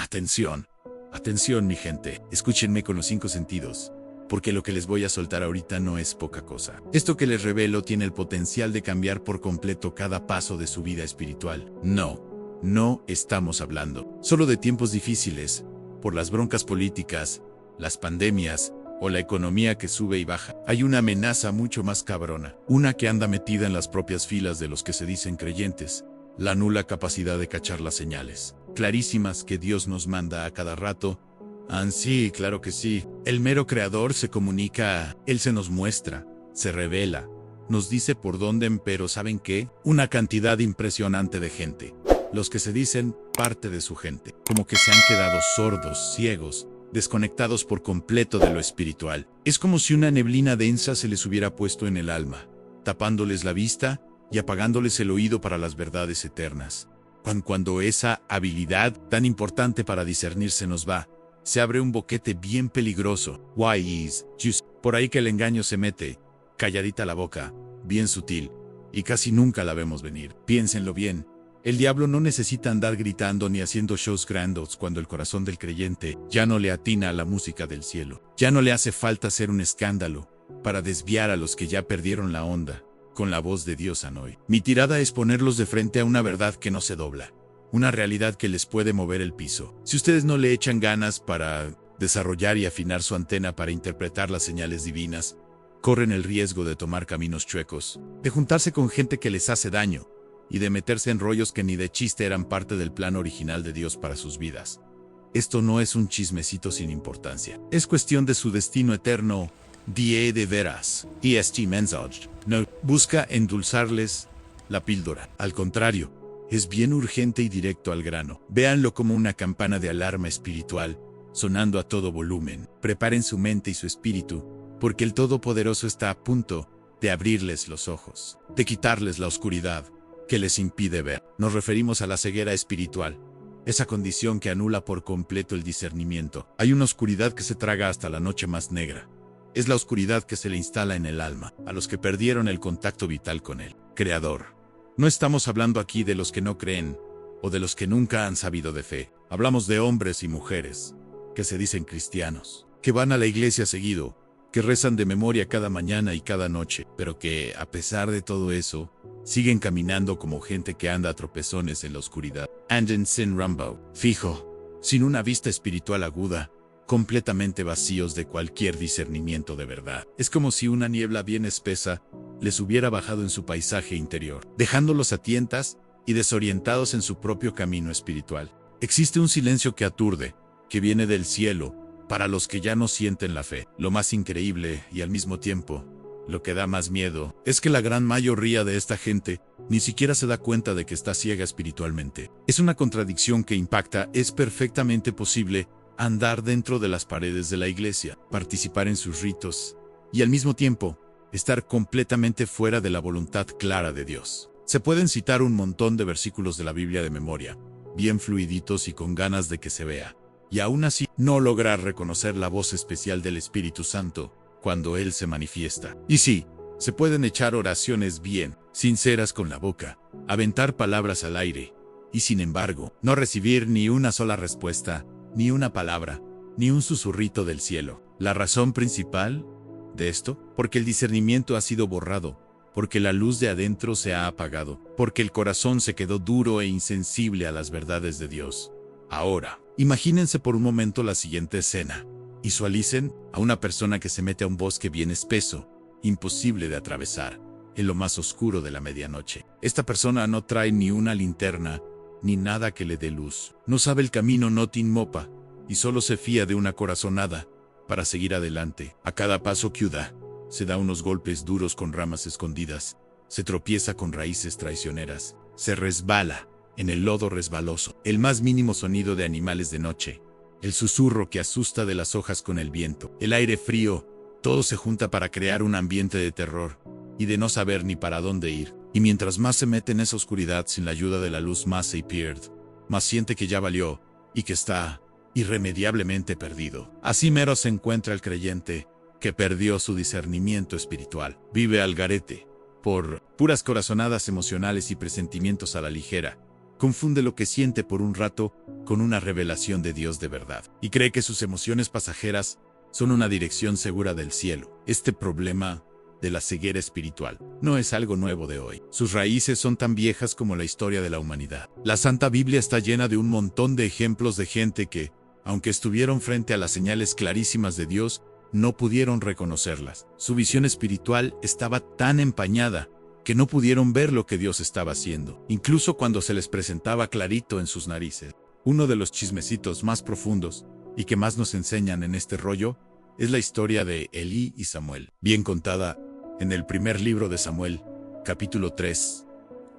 Atención, atención mi gente, escúchenme con los 5 sentidos, porque lo que les voy a soltar ahorita no es poca cosa. Esto que les revelo tiene el potencial de cambiar por completo cada paso de su vida espiritual. No estamos hablando solo de tiempos difíciles, por las broncas políticas, las pandemias o la economía que sube y baja. Hay una amenaza mucho más cabrona, una que anda metida en las propias filas de los que se dicen creyentes, la nula capacidad de cachar las señales clarísimas que Dios nos manda a cada rato. Sí, claro que sí. El mero creador se comunica, Él se nos muestra, se revela, nos dice por dónde, pero ¿saben qué? Una cantidad impresionante de gente, los que se dicen parte de su gente, como que se han quedado sordos, ciegos, desconectados por completo de lo espiritual. Es como si una neblina densa se les hubiera puesto en el alma, tapándoles la vista y apagándoles el oído para las verdades eternas. Cuando esa habilidad tan importante para discernir se nos va, se abre un boquete bien peligroso. Why is just por ahí que el engaño se mete, calladita la boca, bien sutil, y casi nunca la vemos venir. Piénsenlo bien. El diablo no necesita andar gritando ni haciendo shows grandos cuando el corazón del creyente ya no le atina a la música del cielo. Ya no le hace falta hacer un escándalo para desviar a los que ya perdieron la onda con la voz de Dios Hanoi. Mi tirada es ponerlos de frente a una verdad que no se dobla, una realidad que les puede mover el piso. Si ustedes no le echan ganas para desarrollar y afinar su antena para interpretar las señales divinas, corren el riesgo de tomar caminos chuecos, de juntarse con gente que les hace daño y de meterse en rollos que ni de chiste eran parte del plan original de Dios para sus vidas. Esto no es un chismecito sin importancia. Es cuestión de su destino eterno. Die de veras. Est mensage. No busca endulzarles la píldora. Al contrario, es bien urgente y directo al grano. Véanlo como una campana de alarma espiritual, sonando a todo volumen. Preparen su mente y su espíritu, porque el Todopoderoso está a punto de abrirles los ojos, de quitarles la oscuridad que les impide ver. Nos referimos a la ceguera espiritual, esa condición que anula por completo el discernimiento. Hay una oscuridad que se traga hasta la noche más negra. Es la oscuridad que se le instala en el alma a los que perdieron el contacto vital con el Creador. No estamos hablando aquí de los que no creen o de los que nunca han sabido de fe. Hablamos de hombres y mujeres que se dicen cristianos, que van a la iglesia seguido, que rezan de memoria cada mañana y cada noche, pero que, a pesar de todo eso, siguen caminando como gente que anda a tropezones en la oscuridad. Anden sin rumbo, fijo, sin una vista espiritual aguda, completamente vacíos de cualquier discernimiento de verdad. Es como si una niebla bien espesa les hubiera bajado en su paisaje interior, dejándolos a tientas y desorientados en su propio camino espiritual. Existe un silencio que aturde, que viene del cielo, para los que ya no sienten la fe. Lo más increíble y al mismo tiempo, lo que da más miedo, es que la gran mayoría de esta gente ni siquiera se da cuenta de que está ciega espiritualmente. Es una contradicción que impacta. Es perfectamente posible andar dentro de las paredes de la iglesia, participar en sus ritos, y al mismo tiempo, estar completamente fuera de la voluntad clara de Dios. Se pueden citar un montón de versículos de la Biblia de memoria, bien fluiditos y con ganas de que se vea, y aún así no lograr reconocer la voz especial del Espíritu Santo cuando Él se manifiesta. Y sí, se pueden echar oraciones bien sinceras con la boca, aventar palabras al aire, y sin embargo, no recibir ni una sola respuesta, ni una palabra, ni un susurrito del cielo. La razón principal de esto, porque el discernimiento ha sido borrado, porque la luz de adentro se ha apagado, porque el corazón se quedó duro e insensible a las verdades de Dios. Ahora, imagínense por un momento la siguiente escena. Visualicen a una persona que se mete a un bosque bien espeso, imposible de atravesar, en lo más oscuro de la medianoche. Esta persona no trae ni una linterna, ni nada que le dé luz. No sabe el camino, no tiene mopa, y solo se fía de una corazonada para seguir adelante. A cada paso que da, se da unos golpes duros con ramas escondidas, se tropieza con raíces traicioneras, se resbala en el lodo resbaloso. El más mínimo sonido de animales de noche, el susurro que asusta de las hojas con el viento, el aire frío, todo se junta para crear un ambiente de terror y de no saber ni para dónde ir. Y mientras más se mete en esa oscuridad sin la ayuda de la luz, más se pierde, más siente que ya valió y que está irremediablemente perdido. Así mero se encuentra el creyente que perdió su discernimiento espiritual. Vive al garete por puras corazonadas emocionales y presentimientos a la ligera, confunde lo que siente por un rato con una revelación de Dios de verdad, y cree que sus emociones pasajeras son una dirección segura del cielo. Este problema de la ceguera espiritual no es algo nuevo de hoy. Sus raíces son tan viejas como la historia de la humanidad. La Santa Biblia está llena de un montón de ejemplos de gente que, aunque estuvieron frente a las señales clarísimas de Dios, no pudieron reconocerlas. Su visión espiritual estaba tan empañada que no pudieron ver lo que Dios estaba haciendo, incluso cuando se les presentaba clarito en sus narices. Uno de los chismecitos más profundos y que más nos enseñan en este rollo es la historia de Elí y Samuel, bien contada en el primer libro de Samuel, capítulo 3.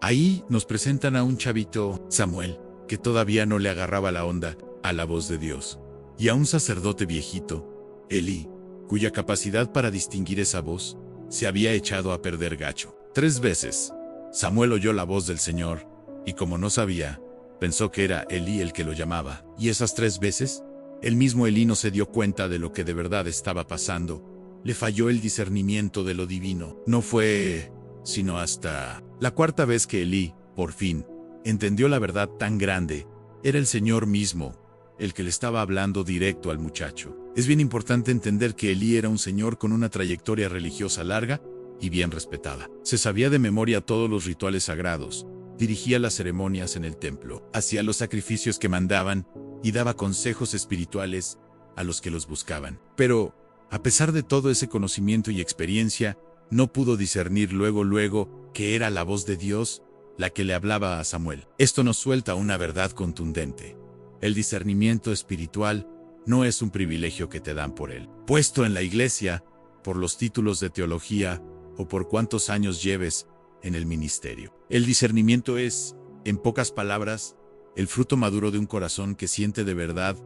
Ahí nos presentan a un chavito, Samuel, que todavía no le agarraba la onda a la voz de Dios, y a un sacerdote viejito, Elí, cuya capacidad para distinguir esa voz se había echado a perder gacho. 3 veces, Samuel oyó la voz del Señor, y como no sabía, pensó que era Elí el que lo llamaba. Y esas 3 veces, el mismo Elí no se dio cuenta de lo que de verdad estaba pasando. Le falló el discernimiento de lo divino. No fue sino hasta la 4ª vez que Elí, por fin, entendió la verdad tan grande. Era el Señor mismo el que le estaba hablando directo al muchacho. Es bien importante entender que Elí era un señor con una trayectoria religiosa larga y bien respetada. Se sabía de memoria todos los rituales sagrados, dirigía las ceremonias en el templo, hacía los sacrificios que mandaban y daba consejos espirituales a los que los buscaban. Pero, a pesar de todo ese conocimiento y experiencia, no pudo discernir luego que era la voz de Dios la que le hablaba a Samuel. Esto nos suelta una verdad contundente. El discernimiento espiritual no es un privilegio que te dan por él, puesto en la iglesia, por los títulos de teología o por cuántos años lleves en el ministerio. El discernimiento es, en pocas palabras, el fruto maduro de un corazón que siente de verdad,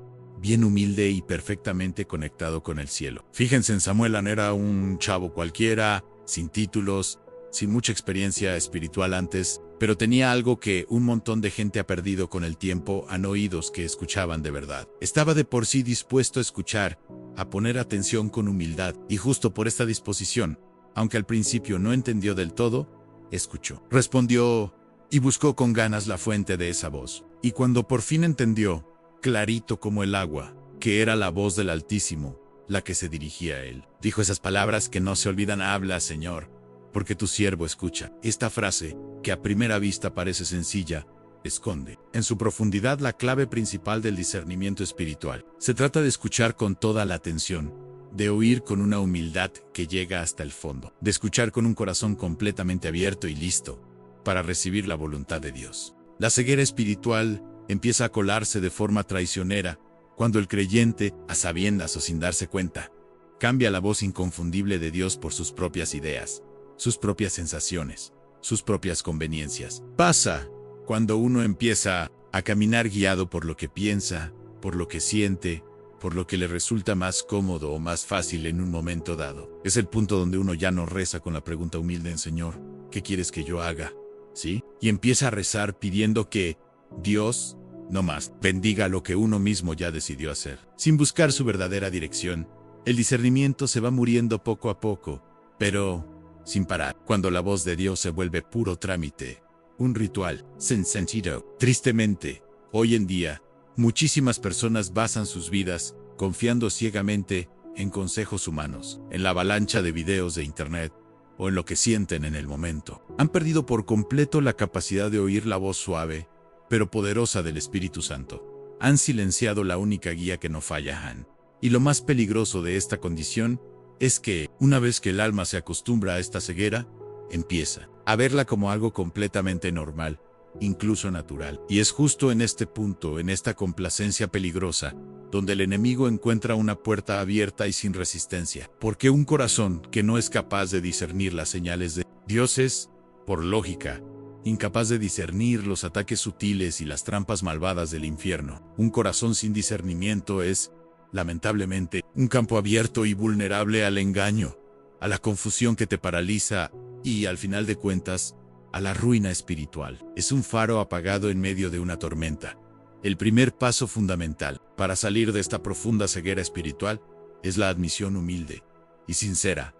bien humilde y perfectamente conectado con el cielo. Fíjense en Samuel, era un chavo cualquiera, sin títulos, sin mucha experiencia espiritual antes, pero tenía algo que un montón de gente ha perdido con el tiempo: han oídos que escuchaban de verdad. Estaba de por sí dispuesto a escuchar, a poner atención con humildad, y justo por esta disposición, aunque al principio no entendió del todo, escuchó, respondió y buscó con ganas la fuente de esa voz. Y cuando por fin entendió, clarito como el agua, que era la voz del Altísimo, la que se dirigía a él, dijo esas palabras que no se olvidan: habla, Señor, porque tu siervo escucha. Esta frase, que a primera vista parece sencilla, esconde en su profundidad la clave principal del discernimiento espiritual. Se trata de escuchar con toda la atención, de oír con una humildad que llega hasta el fondo, de escuchar con un corazón completamente abierto y listo para recibir la voluntad de Dios. La ceguera espiritual empieza a colarse de forma traicionera cuando el creyente, a sabiendas o sin darse cuenta, cambia la voz inconfundible de Dios por sus propias ideas, sus propias sensaciones, sus propias conveniencias. Pasa cuando uno empieza a caminar guiado por lo que piensa, por lo que siente, por lo que le resulta más cómodo o más fácil en un momento dado. Es el punto donde uno ya no reza con la pregunta humilde en Señor, ¿qué quieres que yo haga? ¿Sí? Y empieza a rezar pidiendo que Dios, no más, bendiga lo que uno mismo ya decidió hacer. Sin buscar su verdadera dirección, el discernimiento se va muriendo poco a poco, pero sin parar. Cuando la voz de Dios se vuelve puro trámite, un ritual, sin sentido. Tristemente, hoy en día, muchísimas personas basan sus vidas confiando ciegamente en consejos humanos, en la avalancha de videos de internet o en lo que sienten en el momento. Han perdido por completo la capacidad de oír la voz suave, pero poderosa del Espíritu Santo. Han silenciado la única guía que no falla. Y lo más peligroso de esta condición es que, una vez que el alma se acostumbra a esta ceguera, empieza a verla como algo completamente normal, incluso natural. Y es justo en este punto, en esta complacencia peligrosa, donde el enemigo encuentra una puerta abierta y sin resistencia. Porque un corazón que no es capaz de discernir las señales de Dios es, por lógica, incapaz de discernir los ataques sutiles y las trampas malvadas del infierno. Un corazón sin discernimiento es, lamentablemente, un campo abierto y vulnerable al engaño, a la confusión que te paraliza y, al final de cuentas, a la ruina espiritual. Es un faro apagado en medio de una tormenta. El primer paso fundamental para salir de esta profunda ceguera espiritual es la admisión humilde y sincera: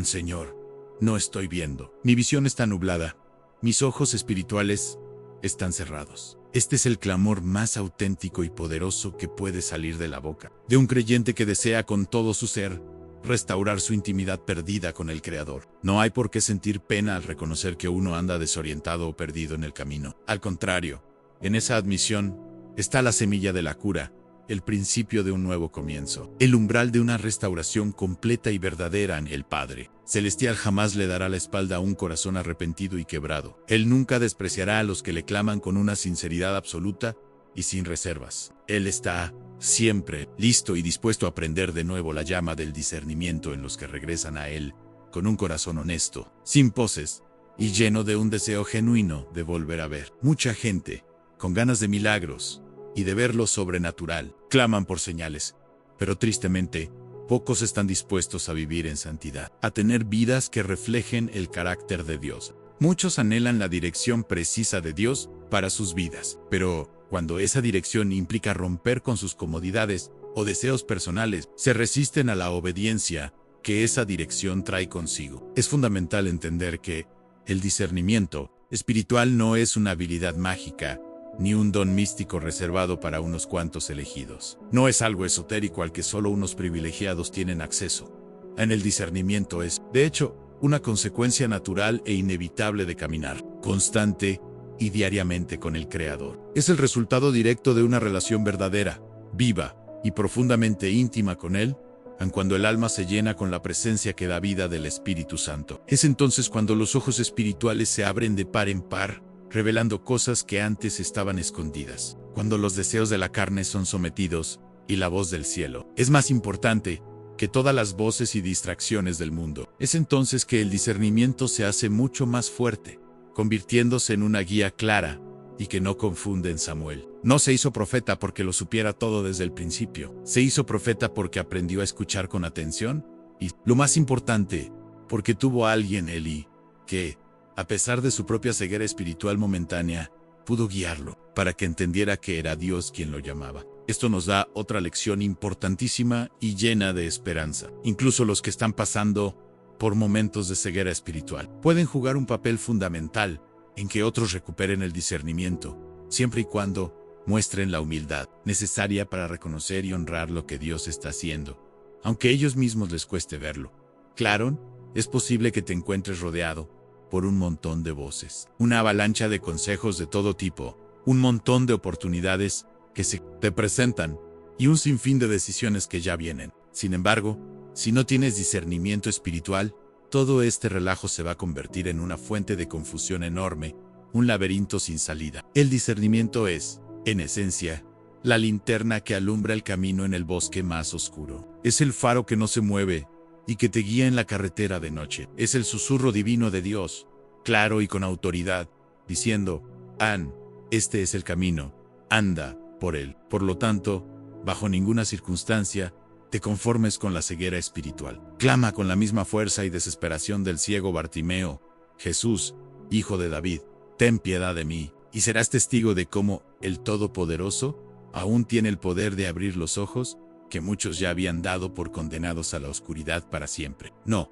Señor, no estoy viendo. Mi visión está nublada. Mis ojos espirituales están cerrados. Este es el clamor más auténtico y poderoso que puede salir de la boca de un creyente que desea con todo su ser restaurar su intimidad perdida con el Creador. No hay por qué sentir pena al reconocer que uno anda desorientado o perdido en el camino. Al contrario, en esa admisión está la semilla de la cura, el principio de un nuevo comienzo, el umbral de una restauración completa y verdadera en el Padre Celestial. Jamás le dará la espalda a un corazón arrepentido y quebrado. Él nunca despreciará a los que le claman con una sinceridad absoluta y sin reservas. Él está siempre listo y dispuesto a prender de nuevo la llama del discernimiento en los que regresan a Él con un corazón honesto, sin poses y lleno de un deseo genuino de volver a ver. Mucha gente, con ganas de milagros y de ver lo sobrenatural, claman por señales, pero tristemente, pocos están dispuestos a vivir en santidad, a tener vidas que reflejen el carácter de Dios. Muchos anhelan la dirección precisa de Dios para sus vidas, pero cuando esa dirección implica romper con sus comodidades o deseos personales, se resisten a la obediencia que esa dirección trae consigo. Es fundamental entender que el discernimiento espiritual no es una habilidad mágica, ni un don místico reservado para unos cuantos elegidos. No es algo esotérico al que solo unos privilegiados tienen acceso. En el discernimiento es, de hecho, una consecuencia natural e inevitable de caminar constante y diariamente con el Creador. Es el resultado directo de una relación verdadera, viva y profundamente íntima con Él, aun cuando el alma se llena con la presencia que da vida del Espíritu Santo. Es entonces cuando los ojos espirituales se abren de par en par, revelando cosas que antes estaban escondidas. Cuando los deseos de la carne son sometidos y la voz del cielo es más importante que todas las voces y distracciones del mundo. Es entonces que el discernimiento se hace mucho más fuerte, convirtiéndose en una guía clara y que no confunde en Samuel. No se hizo profeta porque lo supiera todo desde el principio. Se hizo profeta porque aprendió a escuchar con atención y, lo más importante, porque tuvo a alguien, Elí, que, a pesar de su propia ceguera espiritual momentánea, pudo guiarlo para que entendiera que era Dios quien lo llamaba. Esto nos da otra lección importantísima y llena de esperanza. Incluso los que están pasando por momentos de ceguera espiritual pueden jugar un papel fundamental en que otros recuperen el discernimiento, siempre y cuando muestren la humildad necesaria para reconocer y honrar lo que Dios está haciendo, aunque a ellos mismos les cueste verlo. Claro, es posible que te encuentres rodeado por un montón de voces, una avalancha de consejos de todo tipo, un montón de oportunidades que se te presentan y un sinfín de decisiones que ya vienen. Sin embargo, si no tienes discernimiento espiritual, todo este relajo se va a convertir en una fuente de confusión enorme, un laberinto sin salida. El discernimiento es, en esencia, la linterna que alumbra el camino en el bosque más oscuro. Es el faro que no se mueve y que te guía en la carretera de noche. Es el susurro divino de Dios, claro y con autoridad, diciendo: An, este es el camino, anda por él. Por lo tanto, bajo ninguna circunstancia, te conformes con la ceguera espiritual. Clama con la misma fuerza y desesperación del ciego Bartimeo: Jesús, Hijo de David, ten piedad de mí. Y serás testigo de cómo el Todopoderoso aún tiene el poder de abrir los ojos que muchos ya habían dado por condenados a la oscuridad para siempre. No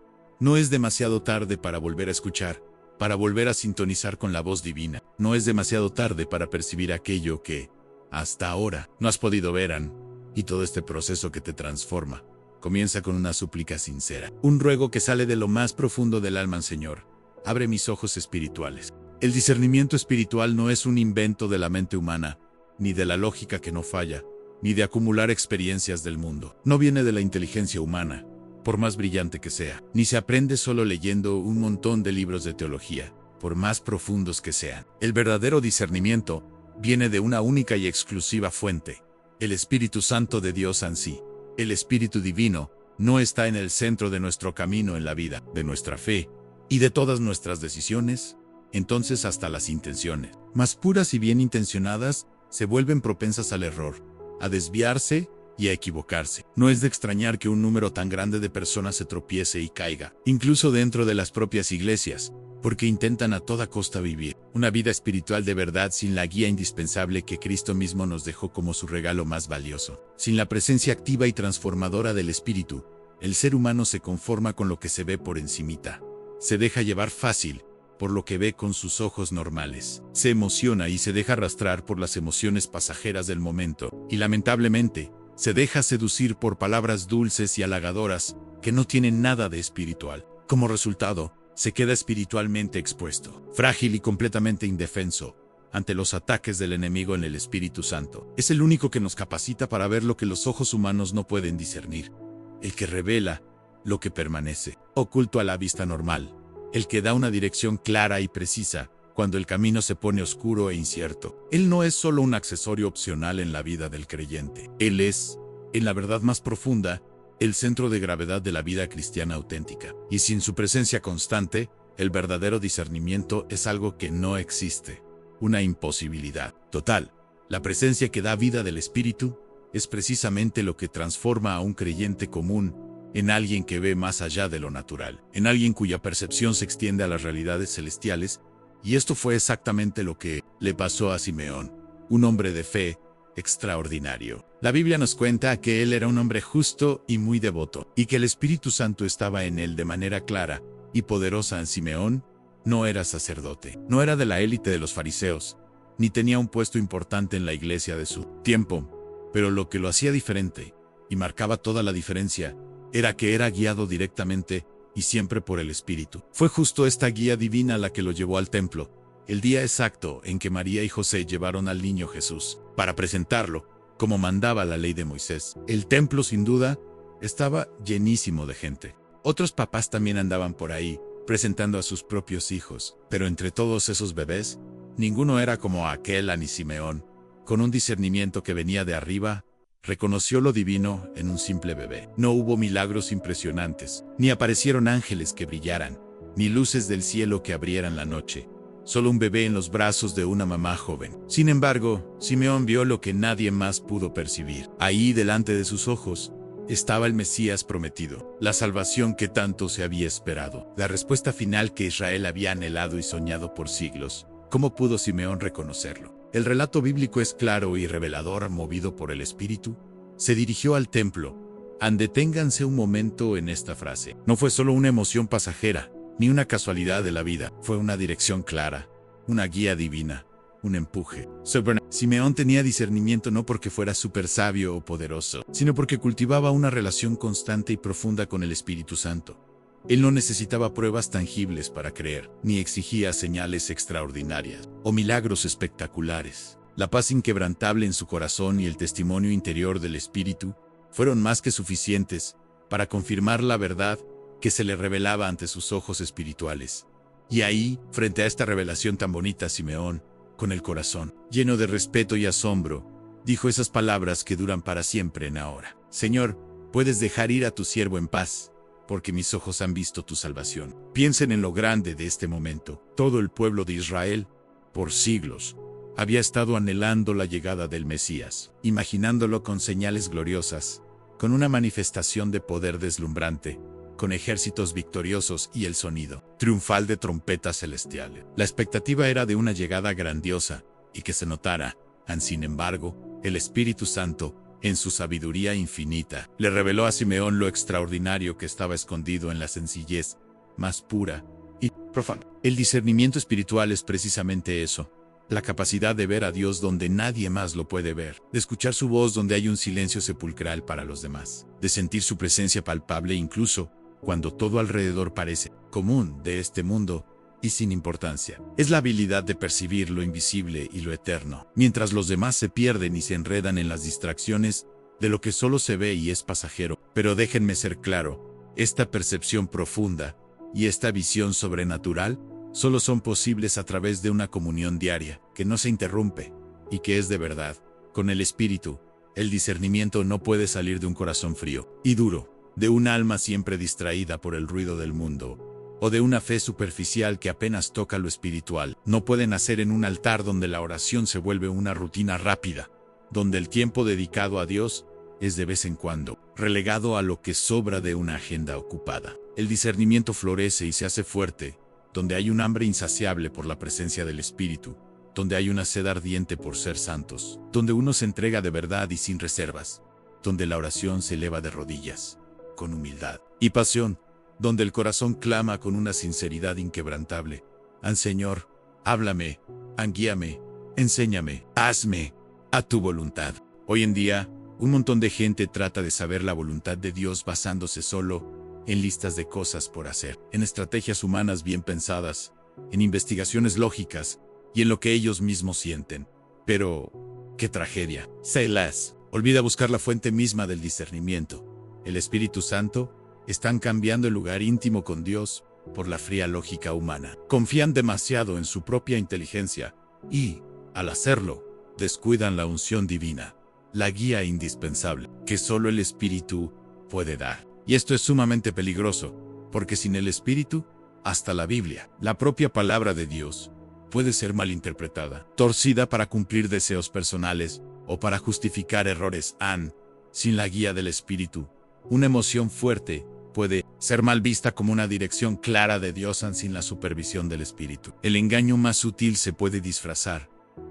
es demasiado tarde para volver a escuchar, para volver a sintonizar con la voz divina. No es demasiado tarde para percibir aquello que, hasta ahora, no has podido ver, y todo este proceso que te transforma comienza con una súplica sincera, un ruego que sale de lo más profundo del alma. Señor, abre mis ojos espirituales. El discernimiento espiritual no es un invento de la mente humana, ni de la lógica que no falla, ni de acumular experiencias del mundo. No viene de la inteligencia humana, por más brillante que sea, ni se aprende solo leyendo un montón de libros de teología, por más profundos que sean. El verdadero discernimiento viene de una única y exclusiva fuente: el Espíritu Santo de Dios en sí. El Espíritu Divino no está en el centro de nuestro camino en la vida, de nuestra fe y de todas nuestras decisiones. Entonces hasta las intenciones más puras y bien intencionadas se vuelven propensas al error, a desviarse y a equivocarse. No es de extrañar que un número tan grande de personas se tropiece y caiga, incluso dentro de las propias iglesias, porque intentan a toda costa vivir una vida espiritual de verdad sin la guía indispensable que Cristo mismo nos dejó como su regalo más valioso. Sin la presencia activa y transformadora del Espíritu, el ser humano se conforma con lo que se ve por encimita. Se deja llevar fácil por lo que ve con sus ojos normales. Se emociona y se deja arrastrar por las emociones pasajeras del momento, y lamentablemente, se deja seducir por palabras dulces y halagadoras que no tienen nada de espiritual. Como resultado, se queda espiritualmente expuesto, frágil y completamente indefenso ante los ataques del enemigo en el Espíritu Santo. Es el único que nos capacita para ver lo que los ojos humanos no pueden discernir, el que revela lo que permanece oculto a la vista normal, el que da una dirección clara y precisa cuando el camino se pone oscuro e incierto. Él no es solo un accesorio opcional en la vida del creyente. Él es, en la verdad más profunda, el centro de gravedad de la vida cristiana auténtica. Y sin su presencia constante, el verdadero discernimiento es algo que no existe. Una imposibilidad total. La presencia que da vida del Espíritu es precisamente lo que transforma a un creyente común en alguien que ve más allá de lo natural, en alguien cuya percepción se extiende a las realidades celestiales, y esto fue exactamente lo que le pasó a Simeón, un hombre de fe extraordinario. La Biblia nos cuenta que él era un hombre justo y muy devoto, y que el Espíritu Santo estaba en él de manera clara y poderosa. En Simeón no era sacerdote, no era de la élite de los fariseos, ni tenía un puesto importante en la iglesia de su tiempo, pero lo que lo hacía diferente, y marcaba toda la diferencia, era que era guiado directamente y siempre por el Espíritu. Fue justo esta guía divina la que lo llevó al templo, el día exacto en que María y José llevaron al niño Jesús, para presentarlo, como mandaba la ley de Moisés. El templo, sin duda, estaba llenísimo de gente. Otros papás también andaban por ahí, presentando a sus propios hijos, pero entre todos esos bebés, ninguno era como aquel ni Simeón, con un discernimiento que venía de arriba. Reconoció lo divino en un simple bebé. No hubo milagros impresionantes, ni aparecieron ángeles que brillaran, ni luces del cielo que abrieran la noche. Solo un bebé en los brazos de una mamá joven. Sin embargo, Simeón vio lo que nadie más pudo percibir. Ahí, delante de sus ojos, estaba el Mesías prometido, la salvación que tanto se había esperado, la respuesta final que Israel había anhelado y soñado por siglos. ¿Cómo pudo Simeón reconocerlo? El relato bíblico es claro y revelador. Movido por el Espíritu, se dirigió al templo. Deténganse un momento en esta frase. No fue solo una emoción pasajera, ni una casualidad de la vida. Fue una dirección clara, una guía divina, un empuje. Simeón tenía discernimiento no porque fuera súper sabio o poderoso, sino porque cultivaba una relación constante y profunda con el Espíritu Santo. Él no necesitaba pruebas tangibles para creer, ni exigía señales extraordinarias o milagros espectaculares. La paz inquebrantable en su corazón y el testimonio interior del Espíritu fueron más que suficientes para confirmar la verdad que se le revelaba ante sus ojos espirituales. Y ahí, frente a esta revelación tan bonita, Simeón, con el corazón lleno de respeto y asombro, dijo esas palabras que duran para siempre en ahora. Señor, puedes dejar ir a tu siervo en paz, porque mis ojos han visto tu salvación. Piensen en lo grande de este momento. Todo el pueblo de Israel, por siglos, había estado anhelando la llegada del Mesías, imaginándolo con señales gloriosas, con una manifestación de poder deslumbrante, con ejércitos victoriosos y el sonido triunfal de trompetas celestiales. La expectativa era de una llegada grandiosa y que se notara. Sin embargo, el Espíritu Santo, en su sabiduría infinita, le reveló a Simeón lo extraordinario que estaba escondido en la sencillez más pura y profana. El discernimiento espiritual es precisamente eso, la capacidad de ver a Dios donde nadie más lo puede ver, de escuchar su voz donde hay un silencio sepulcral para los demás, de sentir su presencia palpable incluso cuando todo alrededor parece común de este mundo y sin importancia. Es la habilidad de percibir lo invisible y lo eterno, mientras los demás se pierden y se enredan en las distracciones de lo que solo se ve y es pasajero. Pero déjenme ser claro, esta percepción profunda y esta visión sobrenatural solo son posibles a través de una comunión diaria, que no se interrumpe, y que es de verdad. Con el Espíritu, el discernimiento no puede salir de un corazón frío y duro, de un alma siempre distraída por el ruido del mundo, o de una fe superficial que apenas toca lo espiritual. No puede nacer en un altar donde la oración se vuelve una rutina rápida, donde el tiempo dedicado a Dios es de vez en cuando relegado a lo que sobra de una agenda ocupada. El discernimiento florece y se hace fuerte, donde hay un hambre insaciable por la presencia del Espíritu, donde hay una sed ardiente por ser santos, donde uno se entrega de verdad y sin reservas, donde la oración se eleva de rodillas, con humildad y pasión, donde el corazón clama con una sinceridad inquebrantable, Señor, háblame, guíame, enséñame, hazme a tu voluntad. Hoy en día, un montón de gente trata de saber la voluntad de Dios basándose solo en listas de cosas por hacer, en estrategias humanas bien pensadas, en investigaciones lógicas y en lo que ellos mismos sienten. Pero, ¡qué tragedia! Selas olvida buscar la fuente misma del discernimiento. El Espíritu Santo están cambiando el lugar íntimo con Dios por la fría lógica humana. Confían demasiado en su propia inteligencia y, al hacerlo, descuidan la unción divina, la guía indispensable que solo el Espíritu puede dar. Y esto es sumamente peligroso, porque sin el Espíritu, hasta la Biblia, la propia palabra de Dios, puede ser malinterpretada, torcida para cumplir deseos personales o para justificar errores. Sin la guía del Espíritu, una emoción fuerte puede ser mal vista como una dirección clara de Dios sin la supervisión del Espíritu. El engaño más sutil se puede disfrazar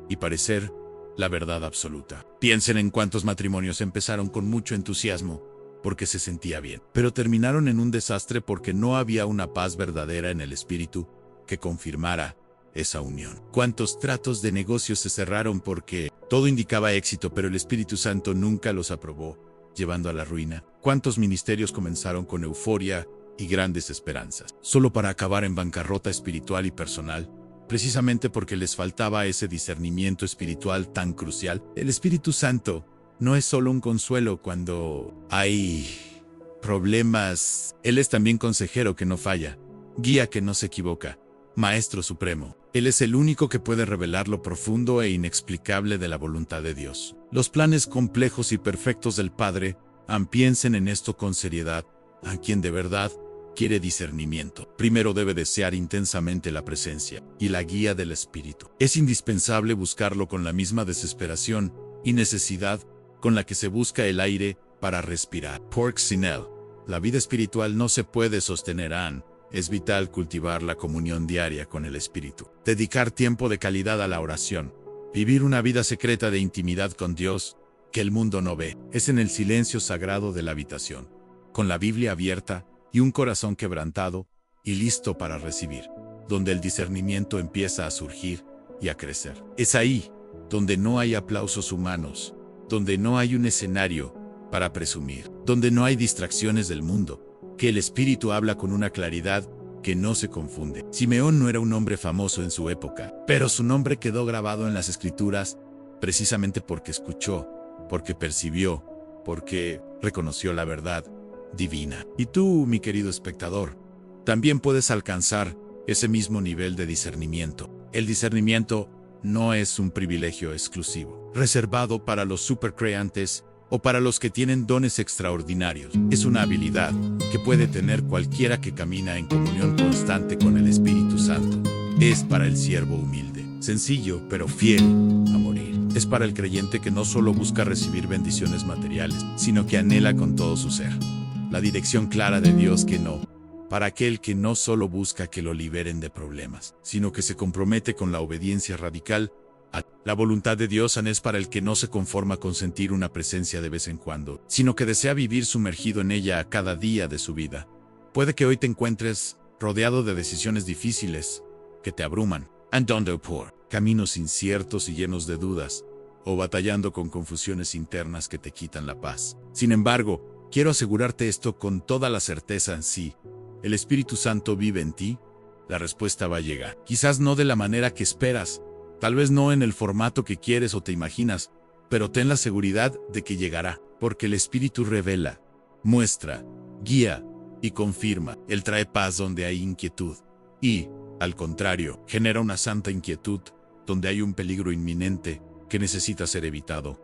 y parecer la verdad absoluta. Piensen en cuántos matrimonios empezaron con mucho entusiasmo porque se sentía bien, pero terminaron en un desastre porque no había una paz verdadera en el Espíritu que confirmara esa unión. ¿Cuántos tratos de negocios se cerraron porque todo indicaba éxito, pero el Espíritu Santo nunca los aprobó, llevando a la ruina? ¿Cuántos ministerios comenzaron con euforia y grandes esperanzas, solo para acabar en bancarrota espiritual y personal, precisamente porque les faltaba ese discernimiento espiritual tan crucial? El Espíritu Santo no es solo un consuelo cuando hay problemas. Él es también consejero que no falla, guía que no se equivoca, Maestro Supremo. Él es el único que puede revelar lo profundo e inexplicable de la voluntad de Dios. Los planes complejos y perfectos del Padre. Piensen en esto con seriedad. A quien de verdad quiere discernimiento, primero debe desear intensamente la presencia y la guía del Espíritu. Es indispensable buscarlo con la misma desesperación y necesidad con la que se busca el aire para respirar. Porque sin él, la vida espiritual no se puede sostener. Es vital cultivar la comunión diaria con el Espíritu, dedicar tiempo de calidad a la oración, vivir una vida secreta de intimidad con Dios que el mundo no ve. Es en el silencio sagrado de la habitación, con la Biblia abierta y un corazón quebrantado y listo para recibir, donde el discernimiento empieza a surgir y a crecer. Es ahí donde no hay aplausos humanos, donde no hay un escenario para presumir, donde no hay distracciones del mundo, que el Espíritu habla con una claridad que no se confunde. Simeón no era un hombre famoso en su época, pero su nombre quedó grabado en las Escrituras precisamente porque escuchó, porque percibió, porque reconoció la verdad divina. Y tú, mi querido espectador, también puedes alcanzar ese mismo nivel de discernimiento. El discernimiento no es un privilegio exclusivo, reservado para los supercreantes o para los que tienen dones extraordinarios. Es una habilidad que puede tener cualquiera que camina en comunión constante con el Espíritu Santo. Es para el siervo humilde, sencillo pero fiel a morir. Es para el creyente que no solo busca recibir bendiciones materiales, sino que anhela con todo su ser la dirección clara de Dios, que no. Para aquel que no solo busca que lo liberen de problemas, sino que se compromete con la obediencia radical. La voluntad de Dios es para el que no se conforma con sentir una presencia de vez en cuando, sino que desea vivir sumergido en ella a cada día de su vida. Puede que hoy te encuentres rodeado de decisiones difíciles que te abruman, andando por caminos inciertos y llenos de dudas, o batallando con confusiones internas que te quitan la paz. Sin embargo, quiero asegurarte esto con toda la certeza: sí, el Espíritu Santo vive en ti, la respuesta va a llegar. Quizás no de la manera que esperas, tal vez no en el formato que quieres o te imaginas, pero ten la seguridad de que llegará, porque el Espíritu revela, muestra, guía y confirma. Él trae paz donde hay inquietud y, al contrario, genera una santa inquietud donde hay un peligro inminente que necesita ser evitado.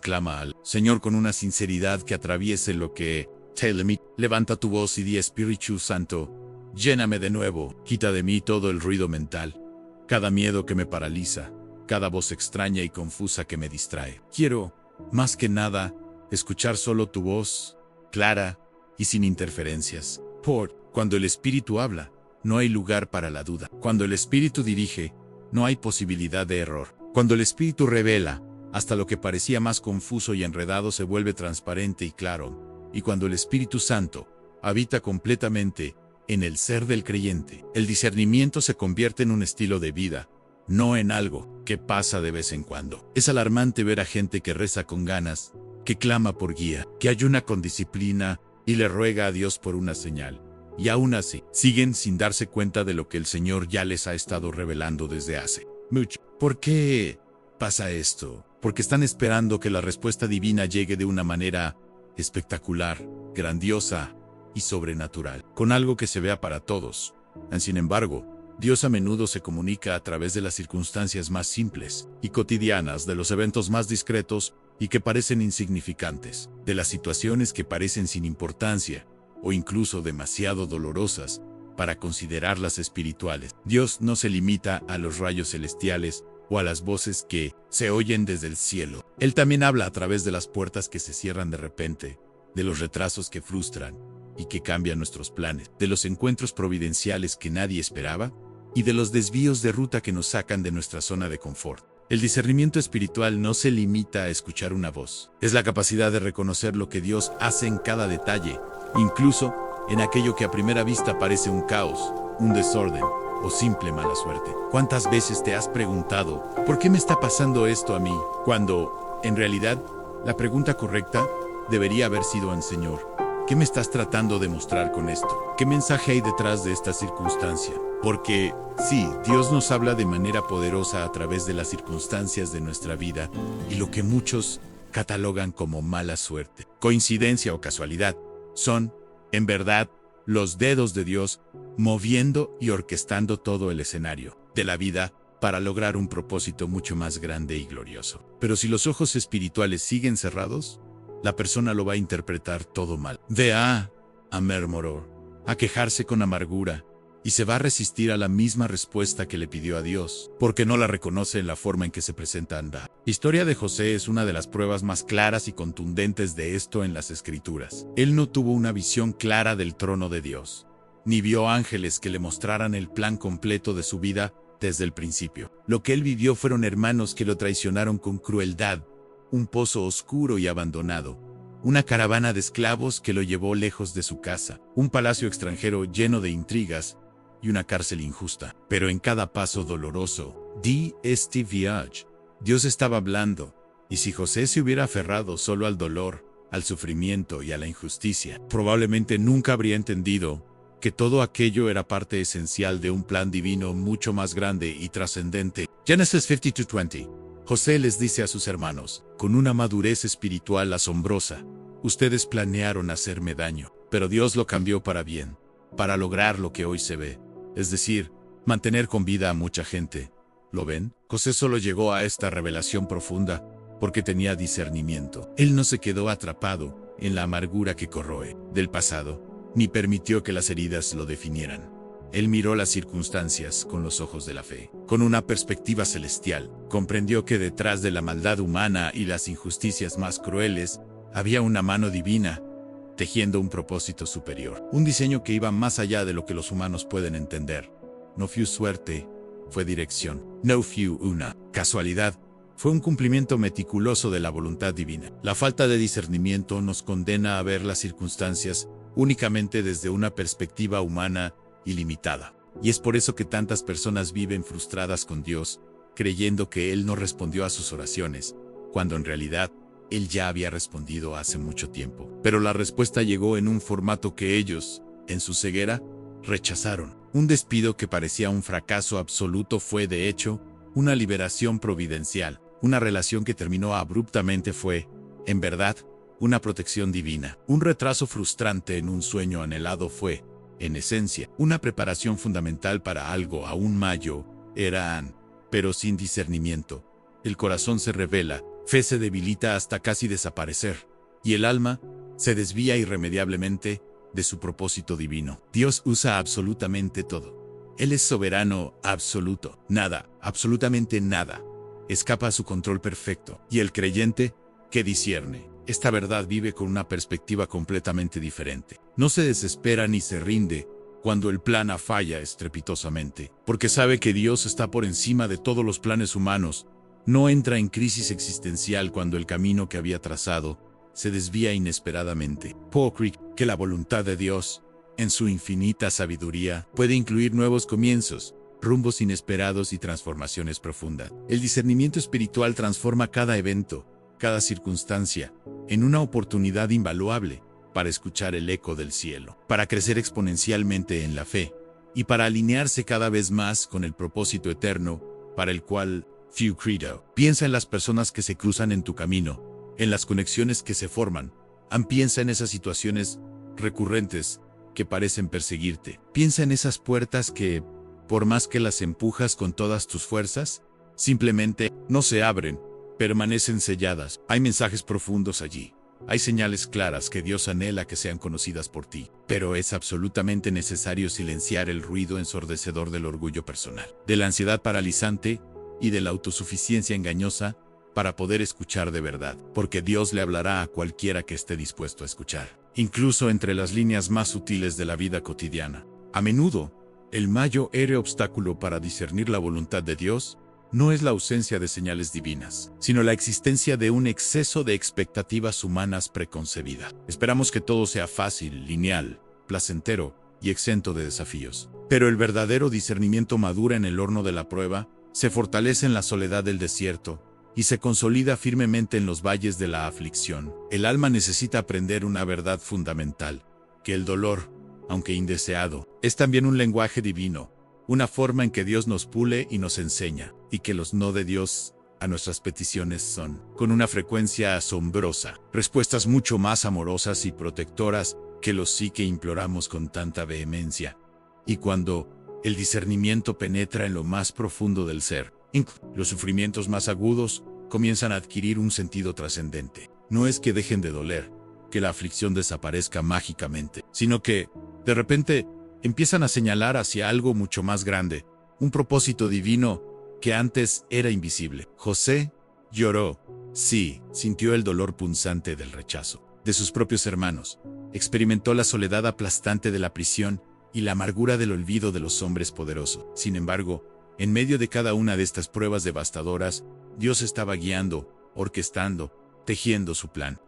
Clama al Señor con una sinceridad que atraviese lo que te. Levanta tu voz y di: Espíritu Santo, lléname de nuevo, quita de mí todo el ruido mental, cada miedo que me paraliza, cada voz extraña y confusa que me distrae. Quiero, más que nada, escuchar solo tu voz, clara y sin interferencias. Cuando el Espíritu habla, no hay lugar para la duda. Cuando el Espíritu dirige, no hay posibilidad de error. Cuando el Espíritu revela, hasta lo que parecía más confuso y enredado se vuelve transparente y claro. Y cuando el Espíritu Santo habita completamente en el ser del creyente. El discernimiento se convierte en un estilo de vida, no en algo que pasa de vez en cuando. Es alarmante ver a gente que reza con ganas, que clama por guía, que ayuna con disciplina y le ruega a Dios por una señal. Y aún así, siguen sin darse cuenta de lo que el Señor ya les ha estado revelando desde hace mucho. ¿Por qué pasa esto? Porque están esperando que la respuesta divina llegue de una manera espectacular, grandiosa y sobrenatural, con algo que se vea para todos. Sin embargo, Dios a menudo se comunica a través de las circunstancias más simples y cotidianas, de los eventos más discretos y que parecen insignificantes, de las situaciones que parecen sin importancia o incluso demasiado dolorosas para considerarlas espirituales. Dios no se limita a los rayos celestiales o a las voces que se oyen desde el cielo. Él también habla a través de las puertas que se cierran de repente, de los retrasos que frustran y que cambian nuestros planes, de los encuentros providenciales que nadie esperaba y de los desvíos de ruta que nos sacan de nuestra zona de confort. El discernimiento espiritual no se limita a escuchar una voz. Es la capacidad de reconocer lo que Dios hace en cada detalle, incluso en aquello que a primera vista parece un caos, un desorden o simple mala suerte. ¿Cuántas veces te has preguntado, ¿por qué me está pasando esto a mí? Cuando, en realidad, la pregunta correcta debería haber sido al Señor. ¿Qué me estás tratando de mostrar con esto? ¿Qué mensaje hay detrás de esta circunstancia? Porque, sí, Dios nos habla de manera poderosa a través de las circunstancias de nuestra vida y lo que muchos catalogan como mala suerte, coincidencia o casualidad, son, en verdad, los dedos de Dios moviendo y orquestando todo el escenario de la vida para lograr un propósito mucho más grande y glorioso. Pero si los ojos espirituales siguen cerrados, la persona lo va a interpretar todo mal. Va a murmurar, a quejarse con amargura, y se va a resistir a la misma respuesta que le pidió a Dios, porque no la reconoce en la forma en que se presenta anda. La historia de José es una de las pruebas más claras y contundentes de esto en las Escrituras. Él no tuvo una visión clara del trono de Dios, ni vio ángeles que le mostraran el plan completo de su vida desde el principio. Lo que él vivió fueron hermanos que lo traicionaron con crueldad, un pozo oscuro y abandonado, una caravana de esclavos que lo llevó lejos de su casa, un palacio extranjero lleno de intrigas y una cárcel injusta. Pero en cada paso doloroso de este viaje, Dios estaba hablando, y si José se hubiera aferrado solo al dolor, al sufrimiento y a la injusticia, probablemente nunca habría entendido que todo aquello era parte esencial de un plan divino mucho más grande y trascendente. Génesis 52:20. José les dice a sus hermanos, con una madurez espiritual asombrosa, ustedes planearon hacerme daño, pero Dios lo cambió para bien, para lograr lo que hoy se ve, es decir, mantener con vida a mucha gente. ¿Lo ven? José solo llegó a esta revelación profunda porque tenía discernimiento. Él no se quedó atrapado en la amargura que corroe del pasado, ni permitió que las heridas lo definieran. Él miró las circunstancias con los ojos de la fe. Con una perspectiva celestial, comprendió que detrás de la maldad humana y las injusticias más crueles, había una mano divina, tejiendo un propósito superior. Un diseño que iba más allá de lo que los humanos pueden entender. No fue suerte, fue dirección. No fue una casualidad, fue un cumplimiento meticuloso de la voluntad divina. La falta de discernimiento nos condena a ver las circunstancias únicamente desde una perspectiva humana ilimitada. Y es por eso que tantas personas viven frustradas con Dios, creyendo que Él no respondió a sus oraciones, cuando en realidad Él ya había respondido hace mucho tiempo. Pero la respuesta llegó en un formato que ellos, en su ceguera, rechazaron. Un despido que parecía un fracaso absoluto fue, de hecho, una liberación providencial. Una relación que terminó abruptamente fue, en verdad, una protección divina. Un retraso frustrante en un sueño anhelado fue, en esencia, una preparación fundamental para algo aún mayor. Pero sin discernimiento, el corazón se revela, fe se debilita hasta casi desaparecer, y el alma se desvía irremediablemente de su propósito divino. Dios usa absolutamente todo. Él es soberano absoluto. Nada, absolutamente nada, escapa a su control perfecto. Y el creyente, que discierne esta verdad, vive con una perspectiva completamente diferente. No se desespera ni se rinde cuando el plan falla estrepitosamente, porque sabe que Dios está por encima de todos los planes humanos. No entra en crisis existencial cuando el camino que había trazado se desvía inesperadamente. Paul cree que la voluntad de Dios en su infinita sabiduría, puede incluir nuevos comienzos, rumbos inesperados y transformaciones profundas. El discernimiento espiritual transforma cada evento, cada circunstancia, en una oportunidad invaluable para escuchar el eco del cielo, para crecer exponencialmente en la fe y para alinearse cada vez más con el propósito eterno para el cual Few Credo. Piensa en las personas que se cruzan en tu camino, en las conexiones que se forman. Piensa en esas situaciones recurrentes que parecen perseguirte. Piensa en esas puertas que, por más que las empujas con todas tus fuerzas, simplemente no se abren, permanecen selladas. Hay mensajes profundos allí. Hay señales claras que Dios anhela que sean conocidas por ti, pero es absolutamente necesario silenciar el ruido ensordecedor del orgullo personal, de la ansiedad paralizante y de la autosuficiencia engañosa para poder escuchar de verdad, porque Dios le hablará a cualquiera que esté dispuesto a escuchar, incluso entre las líneas más sutiles de la vida cotidiana. A menudo, el mayor obstáculo para discernir la voluntad de Dios no es la ausencia de señales divinas, sino la existencia de un exceso de expectativas humanas preconcebidas. Esperamos que todo sea fácil, lineal, placentero y exento de desafíos. Pero el verdadero discernimiento madura en el horno de la prueba, se fortalece en la soledad del desierto y se consolida firmemente en los valles de la aflicción. El alma necesita aprender una verdad fundamental, que el dolor, aunque indeseado, es también un lenguaje divino, una forma en que Dios nos pule y nos enseña, y que los no de Dios a nuestras peticiones son, con una frecuencia asombrosa, respuestas mucho más amorosas y protectoras que los sí que imploramos con tanta vehemencia. Y cuando el discernimiento penetra en lo más profundo del ser, los sufrimientos más agudos comienzan a adquirir un sentido trascendente. No es que dejen de doler, que la aflicción desaparezca mágicamente, sino que, de repente, empiezan a señalar hacia algo mucho más grande, un propósito divino que antes era invisible. José lloró, sí, sintió el dolor punzante del rechazo de sus propios hermanos, experimentó la soledad aplastante de la prisión y la amargura del olvido de los hombres poderosos. Sin embargo, en medio de cada una de estas pruebas devastadoras, Dios estaba guiando, orquestando, tejiendo su plan.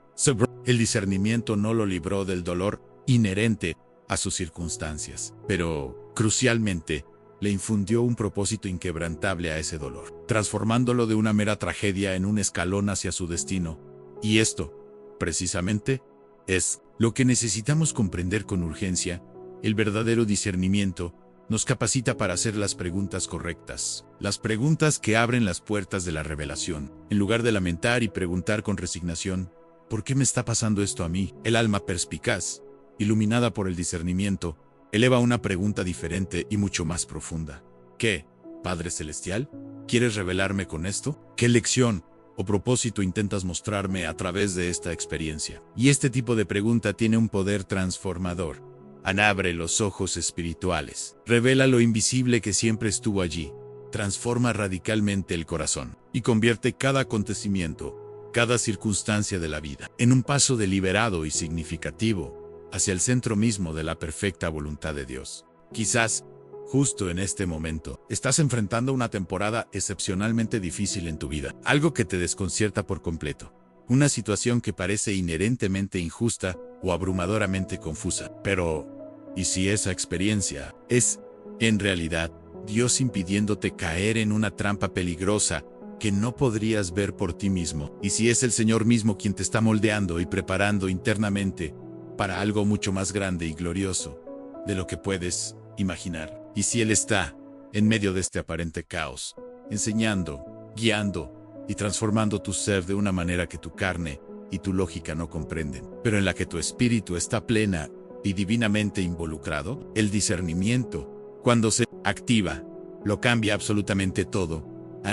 El discernimiento no lo libró del dolor inherente a sus circunstancias, pero, crucialmente, le infundió un propósito inquebrantable a ese dolor, transformándolo de una mera tragedia en un escalón hacia su destino. Y esto, precisamente, es lo que necesitamos comprender con urgencia. El verdadero discernimiento nos capacita para hacer las preguntas correctas, las preguntas que abren las puertas de la revelación. En lugar de lamentar y preguntar con resignación, ¿por qué me está pasando esto a mí? El alma perspicaz, iluminada por el discernimiento, eleva una pregunta diferente y mucho más profunda. ¿Qué, Padre Celestial, quieres revelarme con esto? ¿Qué lección o propósito intentas mostrarme a través de esta experiencia? Y este tipo de pregunta tiene un poder transformador. Abre los ojos espirituales, revela lo invisible que siempre estuvo allí, transforma radicalmente el corazón y convierte cada acontecimiento, cada circunstancia de la vida, en un paso deliberado y significativo hacia el centro mismo de la perfecta voluntad de Dios. Quizás, justo en este momento, estás enfrentando una temporada excepcionalmente difícil en tu vida, algo que te desconcierta por completo, una situación que parece inherentemente injusta o abrumadoramente confusa. Pero, ¿y si esa experiencia es, en realidad, Dios impidiéndote caer en una trampa peligrosa que no podrías ver por ti mismo? ¿Y si es el Señor mismo quien te está moldeando y preparando internamente para algo mucho más grande y glorioso de lo que puedes imaginar? ¿Y si Él está, en medio de este aparente caos, enseñando, guiando y transformando tu ser de una manera que tu carne y tu lógica no comprenden, pero en la que tu espíritu está plena y divinamente involucrado? El discernimiento, cuando se activa, lo cambia absolutamente todo.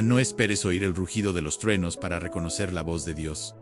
No esperes oír el rugido de los truenos para reconocer la voz de Dios.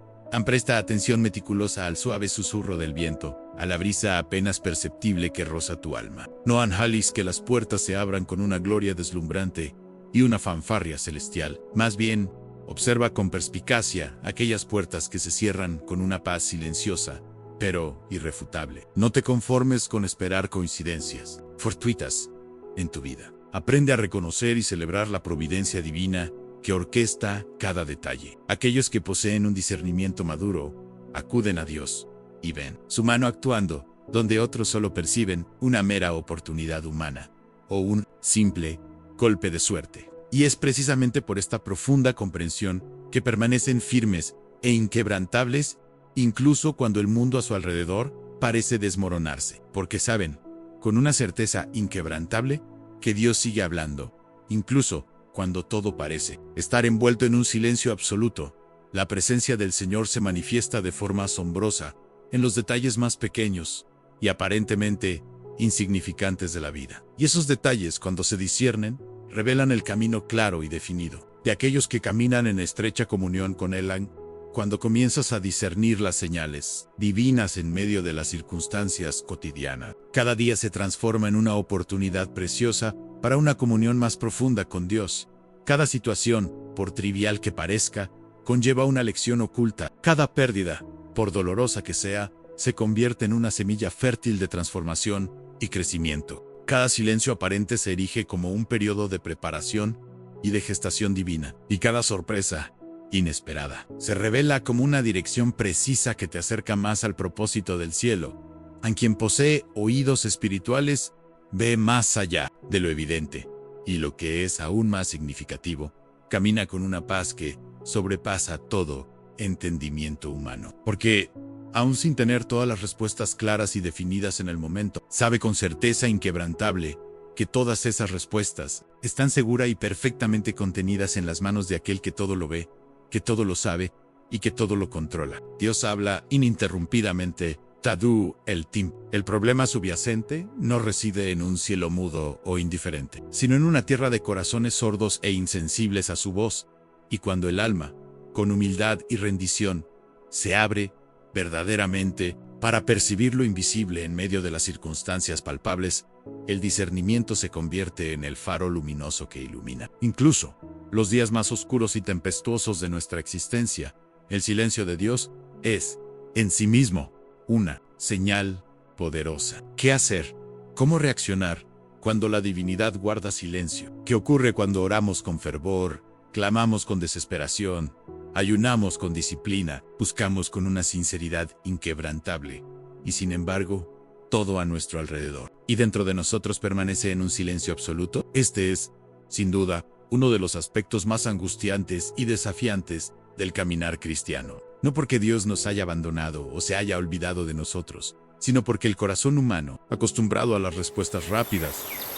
Presta atención meticulosa al suave susurro del viento, a la brisa apenas perceptible que roza tu alma. No anheles que las puertas se abran con una gloria deslumbrante y una fanfarria celestial. Más bien, observa con perspicacia aquellas puertas que se cierran con una paz silenciosa, pero irrefutable. No te conformes con esperar coincidencias fortuitas en tu vida. Aprende a reconocer y celebrar la providencia divina que orquesta cada detalle. Aquellos que poseen un discernimiento maduro acuden a Dios y ven su mano actuando donde otros solo perciben una mera oportunidad humana o un simple golpe de suerte. Y es precisamente por esta profunda comprensión que permanecen firmes e inquebrantables, incluso cuando el mundo a su alrededor parece desmoronarse, porque saben, con una certeza inquebrantable, que Dios sigue hablando, incluso cuando todo parece estar envuelto en un silencio absoluto. La presencia del Señor se manifiesta de forma asombrosa en los detalles más pequeños y aparentemente insignificantes de la vida. Y esos detalles, cuando se disciernen, revelan el camino claro y definido de aquellos que caminan en estrecha comunión con Él. Cuando comienzas a discernir las señales divinas en medio de las circunstancias cotidianas, cada día se transforma en una oportunidad preciosa para una comunión más profunda con Dios. Cada situación, por trivial que parezca, conlleva una lección oculta. Cada pérdida, por dolorosa que sea, se convierte en una semilla fértil de transformación y crecimiento. Cada silencio aparente se erige como un periodo de preparación y de gestación divina. Y cada sorpresa inesperada se revela como una dirección precisa que te acerca más al propósito del cielo. A quien posee oídos espirituales, ve más allá de lo evidente. Y lo que es aún más significativo, camina con una paz que sobrepasa todo entendimiento humano. Porque, aún sin tener todas las respuestas claras y definidas en el momento, sabe con certeza inquebrantable que todas esas respuestas están segura y perfectamente contenidas en las manos de aquel que todo lo ve, que todo lo sabe y que todo lo controla. Dios habla ininterrumpidamente, Tadú el Tim. El problema subyacente no reside en un cielo mudo o indiferente, sino en una tierra de corazones sordos e insensibles a su voz. Y cuando el alma, con humildad y rendición, se abre verdaderamente para percibir lo invisible en medio de las circunstancias palpables, el discernimiento se convierte en el faro luminoso que ilumina incluso los días más oscuros y tempestuosos de nuestra existencia. El silencio de Dios es, en sí mismo, una señal poderosa. ¿Qué hacer? ¿Cómo reaccionar cuando la divinidad guarda silencio? ¿Qué ocurre cuando oramos con fervor, clamamos con desesperación, ayunamos con disciplina, buscamos con una sinceridad inquebrantable, y sin embargo, todo a nuestro alrededor y dentro de nosotros permanece en un silencio absoluto? Este es, sin duda, uno de los aspectos más angustiantes y desafiantes del caminar cristiano. No porque Dios nos haya abandonado o se haya olvidado de nosotros, sino porque el corazón humano, acostumbrado a las respuestas rápidas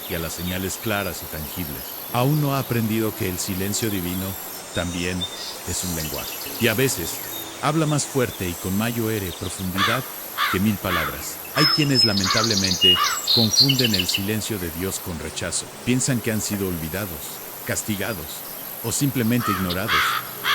y a las señales claras y tangibles, aún no ha aprendido que el silencio divino también es un lenguaje. Y a veces, habla más fuerte y con mayor profundidad que 1000 palabras. Hay quienes lamentablemente confunden el silencio de Dios con rechazo. Piensan que han sido olvidados, castigados o simplemente ignorados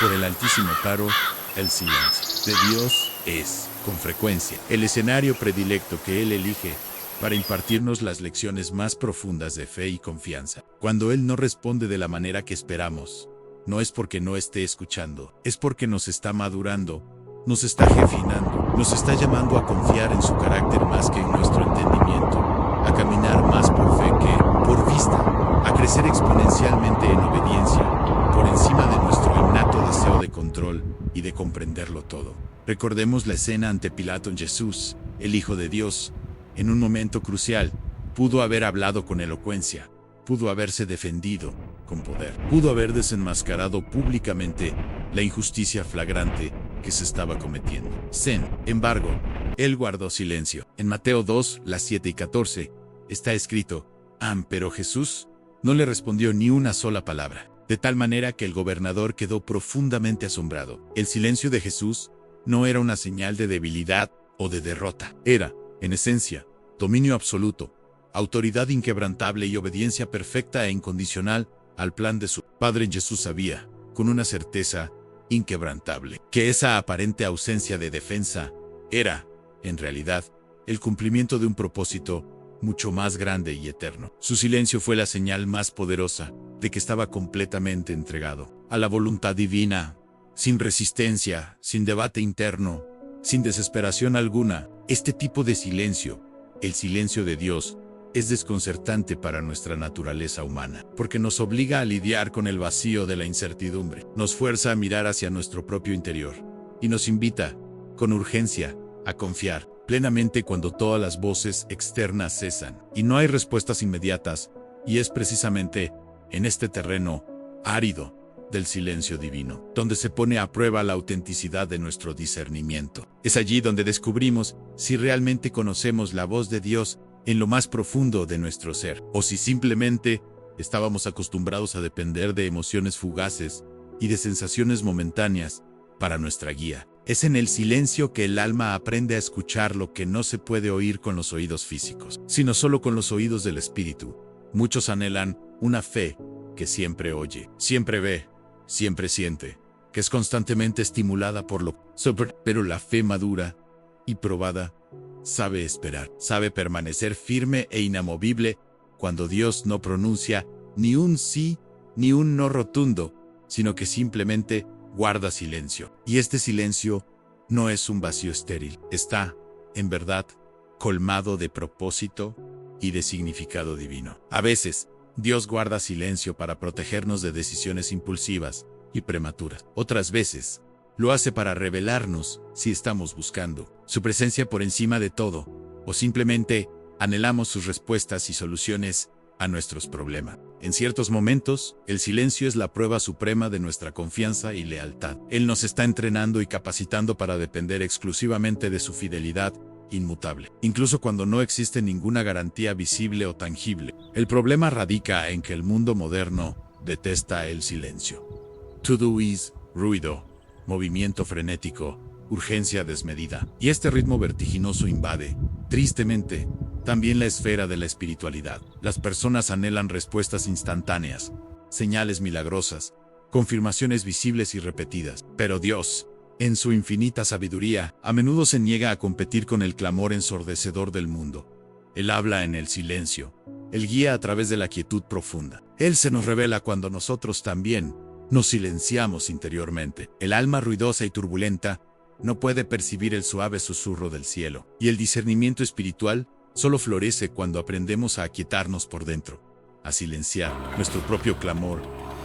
por el Altísimo. Pero el silencio de Dios es, con frecuencia, el escenario predilecto que Él elige para impartirnos las lecciones más profundas de fe y confianza. Cuando Él no responde de la manera que esperamos, no es porque no esté escuchando, es porque nos está madurando, nos está refinando, nos está llamando a confiar en su carácter más que en nuestro entendimiento, a caminar más por fe que por vista, a crecer exponencialmente en obediencia, por encima de nuestro innato deseo de control y de comprenderlo todo. Recordemos la escena ante Pilato. Jesús, el Hijo de Dios, en un momento crucial, pudo haber hablado con elocuencia, pudo haberse defendido con poder, pudo haber desenmascarado públicamente la injusticia flagrante que se estaba cometiendo. Sin embargo, Él guardó silencio. En Mateo 2, las 7 y 14, está escrito, pero Jesús no le respondió ni una sola palabra, de tal manera que el gobernador quedó profundamente asombrado. El silencio de Jesús no era una señal de debilidad o de derrota. Era, en esencia, dominio absoluto, autoridad inquebrantable y obediencia perfecta e incondicional al plan de su Padre. Jesús sabía, con una certeza inquebrantable, que esa aparente ausencia de defensa era, en realidad, el cumplimiento de un propósito mucho más grande y eterno. Su silencio fue la señal más poderosa de que estaba completamente entregado a la voluntad divina, sin resistencia, sin debate interno, sin desesperación alguna. Este tipo de silencio, el silencio de Dios, es desconcertante para nuestra naturaleza humana, porque nos obliga a lidiar con el vacío de la incertidumbre, nos fuerza a mirar hacia nuestro propio interior, y nos invita, con urgencia, a confiar. plenamente cuando todas las voces externas cesan y no hay respuestas inmediatas, y es precisamente en este terreno árido del silencio divino donde se pone a prueba la autenticidad de nuestro discernimiento. Es allí donde descubrimos si realmente conocemos la voz de Dios en lo más profundo de nuestro ser, o si simplemente estábamos acostumbrados a depender de emociones fugaces y de sensaciones momentáneas para nuestra guía. Es en el silencio que el alma aprende a escuchar lo que no se puede oír con los oídos físicos, sino solo con los oídos del espíritu. Muchos anhelan una fe que siempre oye, siempre ve, siempre siente, que es constantemente estimulada por lo pero la fe madura y probada sabe esperar, sabe permanecer firme e inamovible cuando Dios no pronuncia ni un sí ni un no rotundo, sino que simplemente guarda silencio. Y este silencio no es un vacío estéril, está, en verdad, colmado de propósito y de significado divino. A veces, Dios guarda silencio para protegernos de decisiones impulsivas y prematuras. Otras veces, lo hace para revelarnos si estamos buscando su presencia por encima de todo, o simplemente anhelamos sus respuestas y soluciones a nuestros problemas. En ciertos momentos, el silencio es la prueba suprema de nuestra confianza y lealtad. Él nos está entrenando y capacitando para depender exclusivamente de su fidelidad inmutable, incluso cuando no existe ninguna garantía visible o tangible. El problema radica en que el mundo moderno detesta el silencio. To-do is ruido, movimiento frenético, urgencia desmedida. Y este ritmo vertiginoso invade, tristemente, también la esfera de la espiritualidad. Las personas anhelan respuestas instantáneas, señales milagrosas, confirmaciones visibles y repetidas. Pero Dios, en su infinita sabiduría, a menudo se niega a competir con el clamor ensordecedor del mundo. Él habla en el silencio. Él guía a través de la quietud profunda. Él se nos revela cuando nosotros también nos silenciamos interiormente. El alma ruidosa y turbulenta no puede percibir el suave susurro del cielo. Y el discernimiento espiritual solo florece cuando aprendemos a aquietarnos por dentro, a silenciar nuestro propio clamor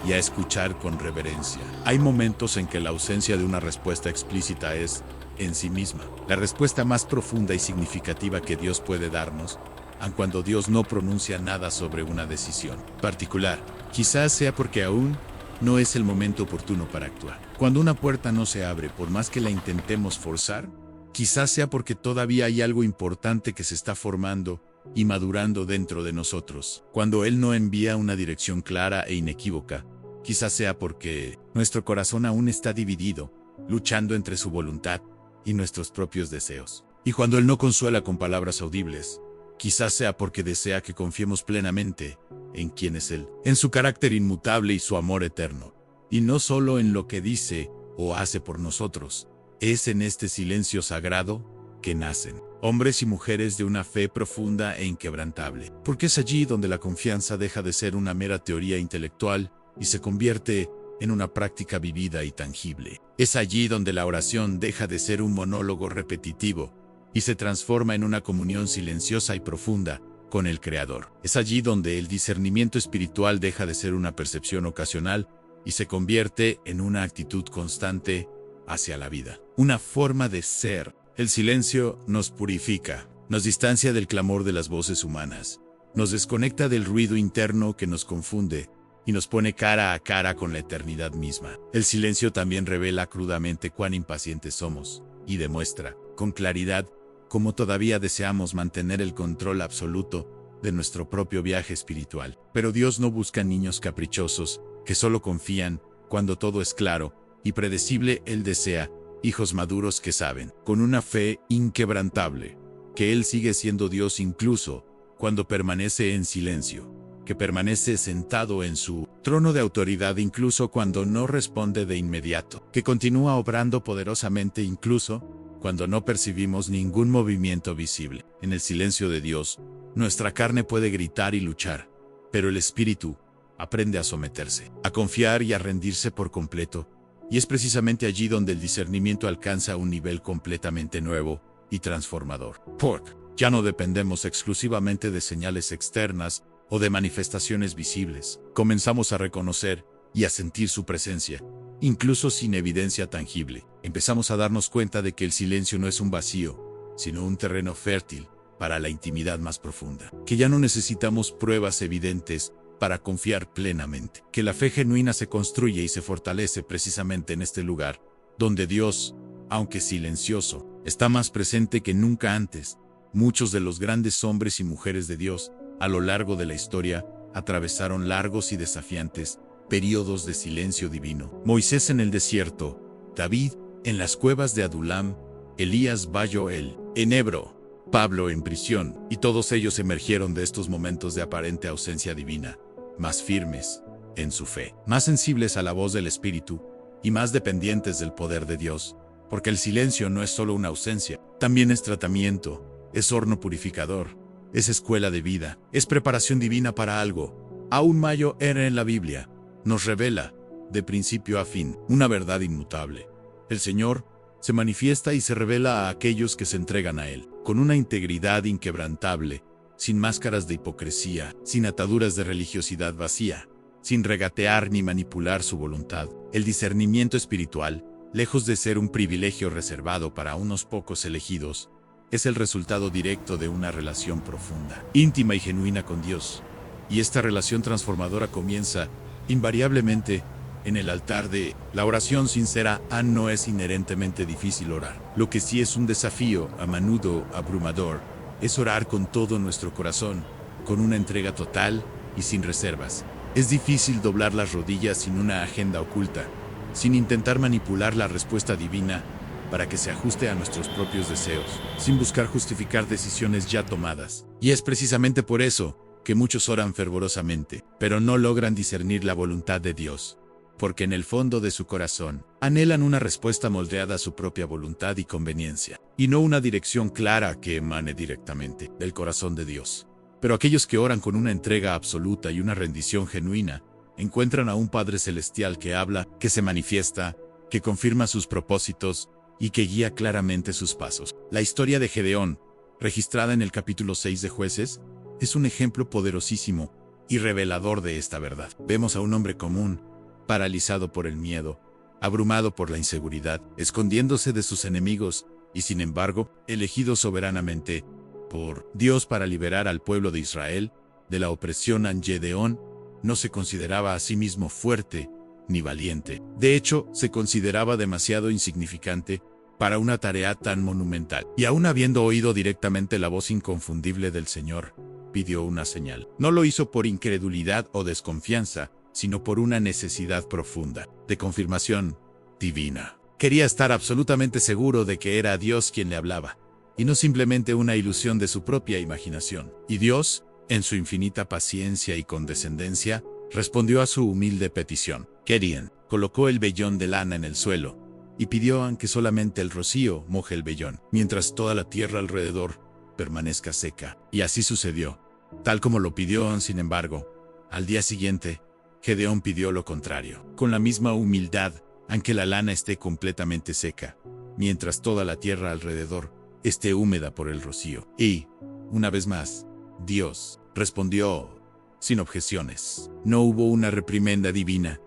y a escuchar con reverencia. Hay momentos en que la ausencia de una respuesta explícita es, en sí misma, la respuesta más profunda y significativa que Dios puede darnos, aun cuando Dios no pronuncia nada sobre una decisión particular. Quizás sea porque aún no es el momento oportuno para actuar. Cuando una puerta no se abre por más que la intentemos forzar, quizás sea porque todavía hay algo importante que se está formando y madurando dentro de nosotros. Cuando Él no envía una dirección clara e inequívoca, quizás sea porque nuestro corazón aún está dividido, luchando entre su voluntad y nuestros propios deseos. Y cuando Él no consuela con palabras audibles, quizás sea porque desea que confiemos plenamente en quién es Él, en su carácter inmutable y su amor eterno, y no solo en lo que dice o hace por nosotros. Es en este silencio sagrado que nacen hombres y mujeres de una fe profunda e inquebrantable, porque es allí donde la confianza deja de ser una mera teoría intelectual y se convierte en una práctica vivida y tangible. Es allí donde la oración deja de ser un monólogo repetitivo y se transforma en una comunión silenciosa y profunda con el Creador. Es allí donde el discernimiento espiritual deja de ser una percepción ocasional y se convierte en una actitud constante hacia la vida, una forma de ser. El silencio nos purifica, nos distancia del clamor de las voces humanas, nos desconecta del ruido interno que nos confunde y nos pone cara a cara con la eternidad misma. El silencio también revela crudamente cuán impacientes somos y demuestra, con claridad, cómo todavía deseamos mantener el control absoluto de nuestro propio viaje espiritual. Pero Dios no busca niños caprichosos que solo confían cuando todo es claro y predecible. Él desea hijos maduros que saben, con una fe inquebrantable, que Él sigue siendo Dios incluso cuando permanece en silencio, que permanece sentado en su trono de autoridad incluso cuando no responde de inmediato, que continúa obrando poderosamente incluso cuando no percibimos ningún movimiento visible. En el silencio de Dios, nuestra carne puede gritar y luchar, pero el espíritu aprende a someterse, a confiar y a rendirse por completo. Y es precisamente allí donde el discernimiento alcanza un nivel completamente nuevo y transformador. Porque ya no dependemos exclusivamente de señales externas o de manifestaciones visibles. Comenzamos a reconocer y a sentir su presencia, incluso sin evidencia tangible. Empezamos a darnos cuenta de que el silencio no es un vacío, sino un terreno fértil para la intimidad más profunda. Que ya no necesitamos pruebas evidentes para confiar plenamente. Que la fe genuina se construye y se fortalece precisamente en este lugar, donde Dios, aunque silencioso, está más presente que nunca antes. Muchos de los grandes hombres y mujeres de Dios, a lo largo de la historia, atravesaron largos y desafiantes periodos de silencio divino. Moisés en el desierto, David en las cuevas de Adulam, Elías bajo el enebro, Pablo en prisión, y todos ellos emergieron de estos momentos de aparente ausencia divina, más firmes en su fe, más sensibles a la voz del Espíritu y más dependientes del poder de Dios, porque el silencio no es solo una ausencia, también es tratamiento, es horno purificador, es escuela de vida, es preparación divina para algo. Aún mayor era en la Biblia, nos revela, de principio a fin, una verdad inmutable. El Señor se manifiesta y se revela a aquellos que se entregan a Él, con una integridad inquebrantable, sin máscaras de hipocresía, sin ataduras de religiosidad vacía, sin regatear ni manipular su voluntad. El discernimiento espiritual, lejos de ser un privilegio reservado para unos pocos elegidos, es el resultado directo de una relación profunda, íntima y genuina con Dios. Y esta relación transformadora comienza, invariablemente, en el altar de la oración sincera. No es inherentemente difícil orar. Lo que sí es un desafío, a menudo abrumador, es orar con todo nuestro corazón, con una entrega total y sin reservas. Es difícil doblar las rodillas sin una agenda oculta, sin intentar manipular la respuesta divina para que se ajuste a nuestros propios deseos, sin buscar justificar decisiones ya tomadas. Y es precisamente por eso que muchos oran fervorosamente, pero no logran discernir la voluntad de Dios, porque en el fondo de su corazón anhelan una respuesta moldeada a su propia voluntad y conveniencia, y no una dirección clara que emane directamente del corazón de Dios. Pero aquellos que oran con una entrega absoluta y una rendición genuina, encuentran a un Padre Celestial que habla, que se manifiesta, que confirma sus propósitos y que guía claramente sus pasos. La historia de Gedeón, registrada en el capítulo 6 de Jueces, es un ejemplo poderosísimo y revelador de esta verdad. Vemos a un hombre común, paralizado por el miedo, abrumado por la inseguridad, escondiéndose de sus enemigos, y sin embargo, elegido soberanamente por Dios para liberar al pueblo de Israel de la opresión. Gedeón no se consideraba a sí mismo fuerte ni valiente. De hecho, se consideraba demasiado insignificante para una tarea tan monumental. Y aún habiendo oído directamente la voz inconfundible del Señor, pidió una señal. No lo hizo por incredulidad o desconfianza, sino por una necesidad profunda de confirmación divina. Quería estar absolutamente seguro de que era Dios quien le hablaba, y no simplemente una ilusión de su propia imaginación. Y Dios, en su infinita paciencia y condescendencia, respondió a su humilde petición. Gedeón colocó el vellón de lana en el suelo y pidió que solamente el rocío moje el vellón, mientras toda la tierra alrededor permanezca seca. Y así sucedió, tal como lo pidió. Sin embargo, al día siguiente, Gedeón pidió lo contrario, con la misma humildad, aunque la lana esté completamente seca, mientras toda la tierra alrededor esté húmeda por el rocío. Y, una vez más, Dios respondió sin objeciones. No hubo una reprimenda divina,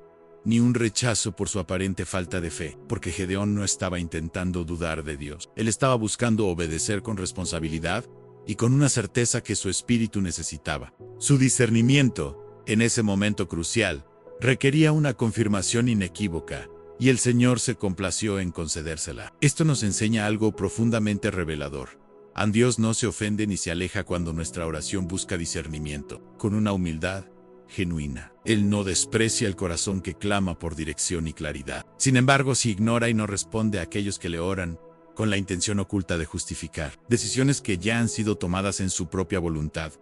ni un rechazo por su aparente falta de fe, porque Gedeón no estaba intentando dudar de Dios. Él estaba buscando obedecer con responsabilidad y con una certeza que su espíritu necesitaba. Su discernimiento, en ese momento crucial, requería una confirmación inequívoca, y el Señor se complació en concedérsela. Esto nos enseña algo profundamente revelador. Dios no se ofende ni se aleja cuando nuestra oración busca discernimiento, con una humildad genuina. Él no desprecia el corazón que clama por dirección y claridad. Sin embargo, si ignora y no responde a aquellos que le oran, con la intención oculta de justificar decisiones que ya han sido tomadas en su propia voluntad,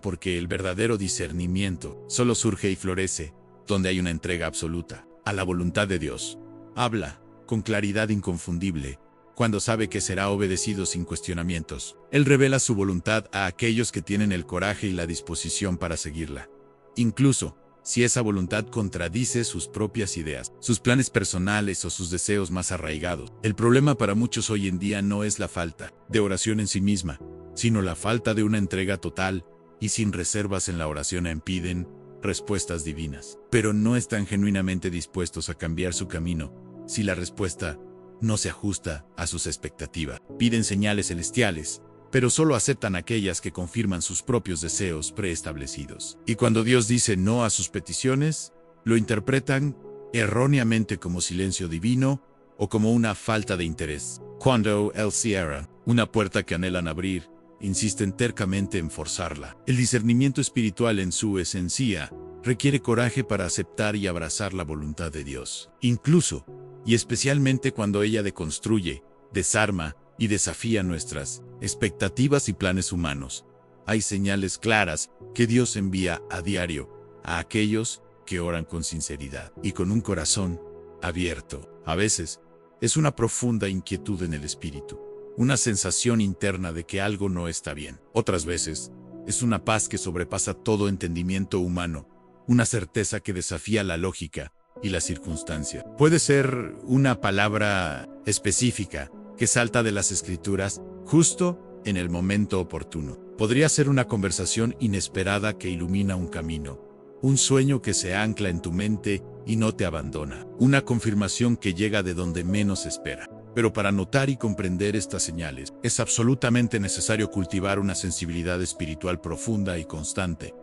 porque el verdadero discernimiento solo surge y florece donde hay una entrega absoluta a la voluntad de Dios. Habla con claridad inconfundible cuando sabe que será obedecido sin cuestionamientos. Él revela su voluntad a aquellos que tienen el coraje y la disposición para seguirla, incluso si esa voluntad contradice sus propias ideas, sus planes personales o sus deseos más arraigados. El problema para muchos hoy en día no es la falta de oración en sí misma, sino la falta de una entrega total y sin reservas en la oración. Piden respuestas divinas, pero no están genuinamente dispuestos a cambiar su camino si la respuesta no se ajusta a sus expectativas. Piden señales celestiales, pero solo aceptan aquellas que confirman sus propios deseos preestablecidos. Y cuando Dios dice no a sus peticiones, lo interpretan erróneamente como silencio divino o como una falta de interés. Cuando él cierra una puerta que anhelan abrir, insisten tercamente en forzarla. El discernimiento espiritual en su esencia requiere coraje para aceptar y abrazar la voluntad de Dios. Incluso, y especialmente cuando ella deconstruye, desarma y desafía nuestras expectativas y planes humanos. Hay señales claras que Dios envía a diario a aquellos que oran con sinceridad y con un corazón abierto. A veces, es una profunda inquietud en el espíritu, una sensación interna de que algo no está bien. Otras veces, es una paz que sobrepasa todo entendimiento humano, una certeza que desafía la lógica y la circunstancia. Puede ser una palabra específica que salta de las escrituras justo en el momento oportuno. Podría ser una conversación inesperada que ilumina un camino, un sueño que se ancla en tu mente y no te abandona, una confirmación que llega de donde menos espera. Pero para notar y comprender estas señales, es absolutamente necesario cultivar una sensibilidad espiritual profunda y constante.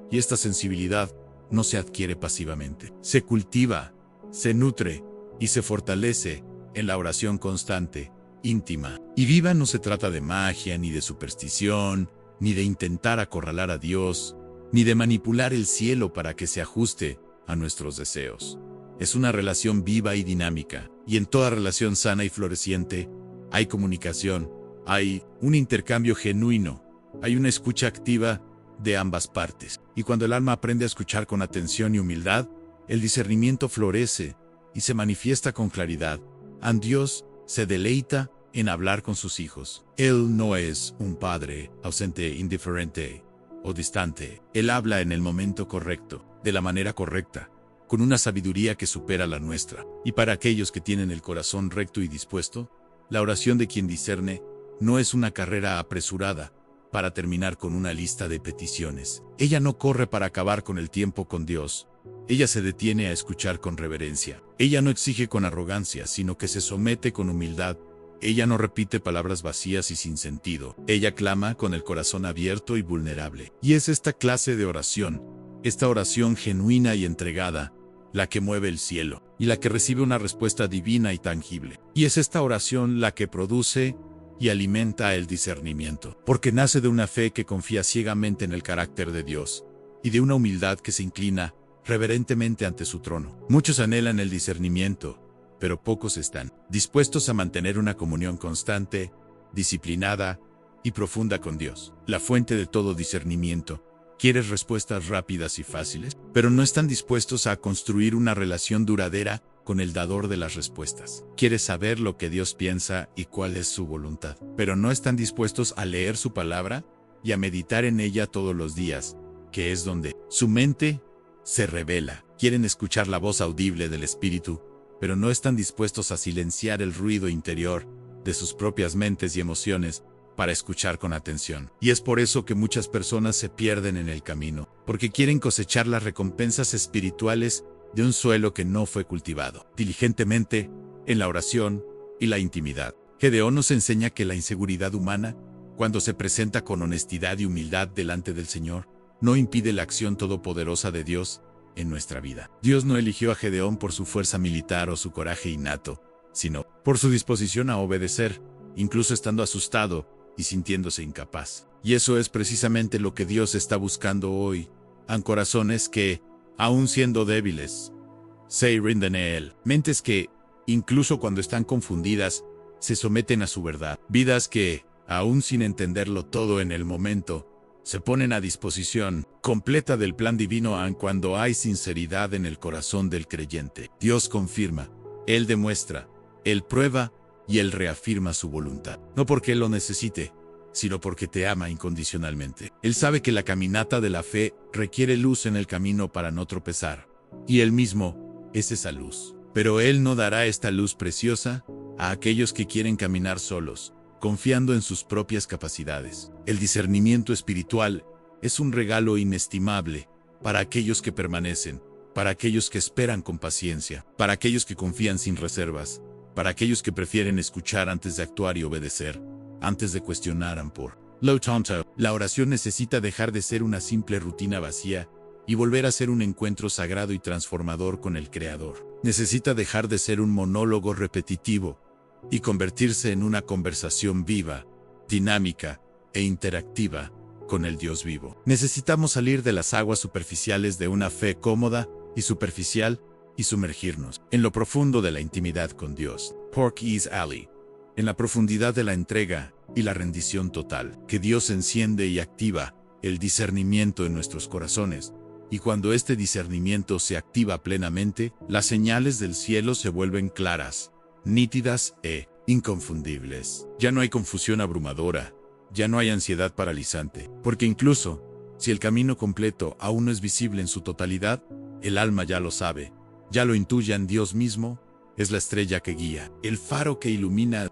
Y esta sensibilidad no se adquiere pasivamente. Se cultiva, se nutre y se fortalece en la oración constante, íntima. Y viva no se trata de magia, ni de superstición, ni de intentar acorralar a Dios, ni de manipular el cielo para que se ajuste a nuestros deseos. Es una relación viva y dinámica, y en toda relación sana y floreciente hay comunicación, hay un intercambio genuino, hay una escucha activa de ambas partes. Y cuando el alma aprende a escuchar con atención y humildad, el discernimiento florece y se manifiesta con claridad. Dios se deleita en hablar con sus hijos. Él no es un padre ausente, indiferente o distante. Él habla en el momento correcto, de la manera correcta, con una sabiduría que supera la nuestra. Y para aquellos que tienen el corazón recto y dispuesto, la oración de quien discerne no es una carrera apresurada para terminar con una lista de peticiones. Ella no corre para acabar con el tiempo con Dios. Ella se detiene a escuchar con reverencia. Ella no exige con arrogancia, sino que se somete con humildad. Ella no repite palabras vacías y sin sentido. Ella clama con el corazón abierto y vulnerable. Y es esta clase de oración, esta oración genuina y entregada, la que mueve el cielo, y la que recibe una respuesta divina y tangible. Y es esta oración la que produce y alimenta el discernimiento, porque nace de una fe que confía ciegamente en el carácter de Dios, y de una humildad que se inclina reverentemente ante su trono. Muchos anhelan el discernimiento, pero pocos están dispuestos a mantener una comunión constante, disciplinada y profunda con Dios, la fuente de todo discernimiento. Quieres respuestas rápidas y fáciles, pero no están dispuestos a construir una relación duradera con el dador de las respuestas. Quieres saber lo que Dios piensa y cuál es su voluntad, pero no están dispuestos a leer su palabra y a meditar en ella todos los días, que es donde su mente se revela. Quieren escuchar la voz audible del Espíritu, pero no están dispuestos a silenciar el ruido interior de sus propias mentes y emociones para escuchar con atención. Y es por eso que muchas personas se pierden en el camino, porque quieren cosechar las recompensas espirituales de un suelo que no fue cultivado diligentemente en la oración y la intimidad. Gedeón nos enseña que la inseguridad humana, cuando se presenta con honestidad y humildad delante del Señor, no impide la acción todopoderosa de Dios en nuestra vida. Dios no eligió a Gedeón por su fuerza militar o su coraje innato, sino por su disposición a obedecer, incluso estando asustado y sintiéndose incapaz. Y eso es precisamente lo que Dios está buscando hoy, en corazones que, aun siendo débiles, se rinden a Él. Mentes que, incluso cuando están confundidas, se someten a su verdad. Vidas que, aun sin entenderlo todo en el momento, se ponen a disposición completa del plan divino aun cuando hay sinceridad en el corazón del creyente. Dios confirma, Él demuestra, Él prueba y Él reafirma su voluntad. No porque Él lo necesite, sino porque te ama incondicionalmente. Él sabe que la caminata de la fe requiere luz en el camino para no tropezar, y Él mismo es esa luz. Pero Él no dará esta luz preciosa a aquellos que quieren caminar solos, confiando en sus propias capacidades. El discernimiento espiritual es un regalo inestimable para aquellos que permanecen, para aquellos que esperan con paciencia, para aquellos que confían sin reservas, Para aquellos que prefieren escuchar antes de actuar y obedecer, antes de cuestionar por lo tonto, la oración necesita dejar de ser una simple rutina vacía y volver a ser un encuentro sagrado y transformador con el Creador. Necesita dejar de ser un monólogo repetitivo y convertirse en una conversación viva, dinámica e interactiva con el Dios vivo. Necesitamos salir de las aguas superficiales de una fe cómoda y superficial y sumergirnos en lo profundo de la intimidad con Dios. Porky's Alley. En la profundidad de la entrega y la rendición total, que Dios enciende y activa el discernimiento en nuestros corazones, y cuando este discernimiento se activa plenamente, las señales del cielo se vuelven claras, nítidas e inconfundibles. Ya no hay confusión abrumadora, ya no hay ansiedad paralizante, porque incluso si el camino completo aún no es visible en su totalidad, el alma ya lo sabe, ya lo intuye en Dios mismo. Es la estrella que guía, el faro que ilumina.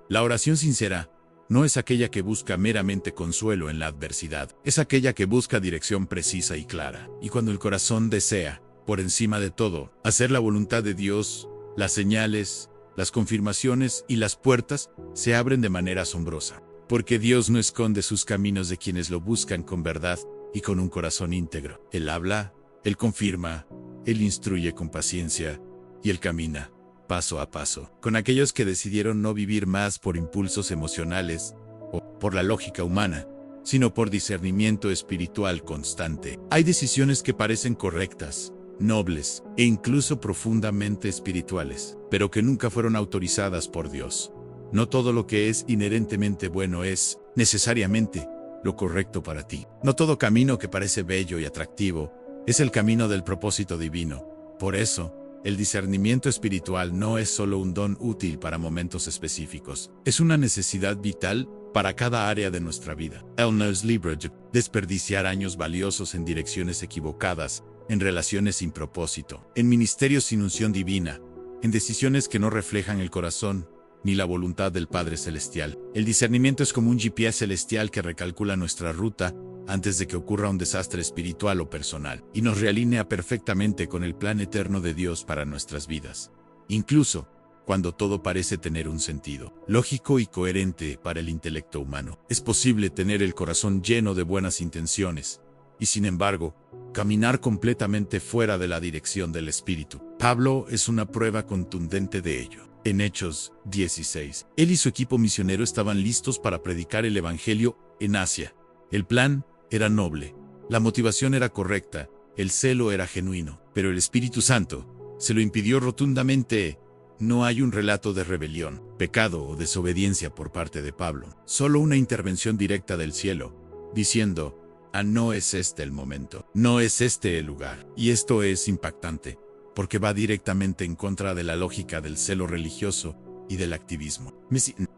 La oración sincera no es aquella que busca meramente consuelo en la adversidad, es aquella que busca dirección precisa y clara. Y cuando el corazón desea, por encima de todo, hacer la voluntad de Dios, las señales, las confirmaciones y las puertas se abren de manera asombrosa. Porque Dios no esconde sus caminos de quienes lo buscan con verdad y con un corazón íntegro. Él habla, Él confirma, Él instruye con paciencia y Él camina paso a paso con aquellos que decidieron no vivir más por impulsos emocionales o por la lógica humana, sino por discernimiento espiritual constante. Hay decisiones que parecen correctas, nobles e incluso profundamente espirituales, pero que nunca fueron autorizadas por Dios. No todo lo que es inherentemente bueno es, necesariamente, lo correcto para ti. No todo camino que parece bello y atractivo es el camino del propósito divino. Por eso, el discernimiento espiritual no es solo un don útil para momentos específicos, es una necesidad vital para cada área de nuestra vida. El no es libre de desperdiciar años valiosos en direcciones equivocadas, en relaciones sin propósito, en ministerios sin unción divina, en decisiones que no reflejan el corazón ni la voluntad del Padre Celestial. El discernimiento es como un GPS celestial que recalcula nuestra ruta antes de que ocurra un desastre espiritual o personal, y nos realinea perfectamente con el plan eterno de Dios para nuestras vidas. Incluso cuando todo parece tener un sentido lógico y coherente para el intelecto humano, es posible tener el corazón lleno de buenas intenciones, y sin embargo, caminar completamente fuera de la dirección del Espíritu. Pablo es una prueba contundente de ello. En Hechos 16, él y su equipo misionero estaban listos para predicar el Evangelio en Asia. El plan era noble, la motivación era correcta, el celo era genuino, pero el Espíritu Santo se lo impidió rotundamente. No hay un relato de rebelión, pecado o desobediencia por parte de Pablo, solo una intervención directa del cielo, diciendo: no es este el momento, no es este el lugar. Y esto es impactante, porque va directamente en contra de la lógica del celo religioso y del activismo.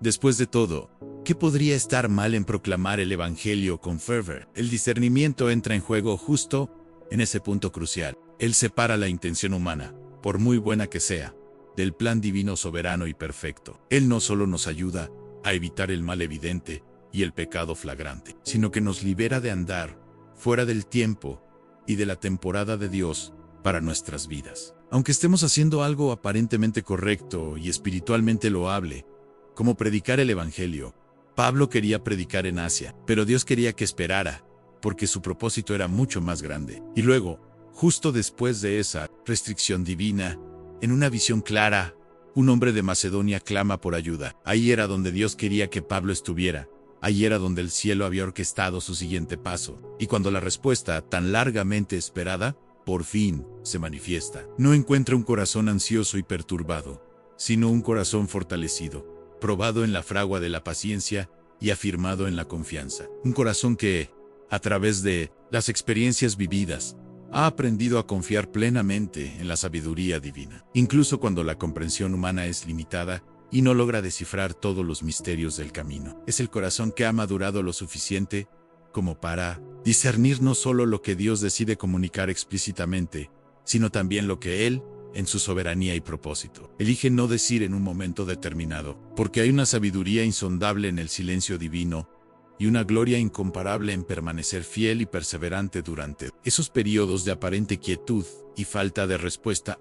Después de todo, ¿qué podría estar mal en proclamar el Evangelio con fervor? El discernimiento entra en juego justo en ese punto crucial. Él separa la intención humana, por muy buena que sea, del plan divino soberano y perfecto. Él no solo nos ayuda a evitar el mal evidente y el pecado flagrante, sino que nos libera de andar fuera del tiempo y de la temporada de Dios para nuestras vidas. Aunque estemos haciendo algo aparentemente correcto y espiritualmente loable, como predicar el Evangelio, Pablo quería predicar en Asia, pero Dios quería que esperara, porque su propósito era mucho más grande. Y luego, justo después de esa restricción divina, en una visión clara, un hombre de Macedonia clama por ayuda. Ahí era donde Dios quería que Pablo estuviera. Ahí era donde el cielo había orquestado su siguiente paso. Y cuando la respuesta, tan largamente esperada, por fin se manifiesta, no encuentra un corazón ansioso y perturbado, sino un corazón fortalecido, probado en la fragua de la paciencia y afirmado en la confianza. Un corazón que, a través de las experiencias vividas, ha aprendido a confiar plenamente en la sabiduría divina, incluso cuando la comprensión humana es limitada y no logra descifrar todos los misterios del camino. Es el corazón que ha madurado lo suficiente como para discernir no solo lo que Dios decide comunicar explícitamente, sino también lo que Él, en su soberanía y propósito, elige no decir en un momento determinado, porque hay una sabiduría insondable en el silencio divino y una gloria incomparable en permanecer fiel y perseverante durante esos periodos de aparente quietud y falta de respuesta.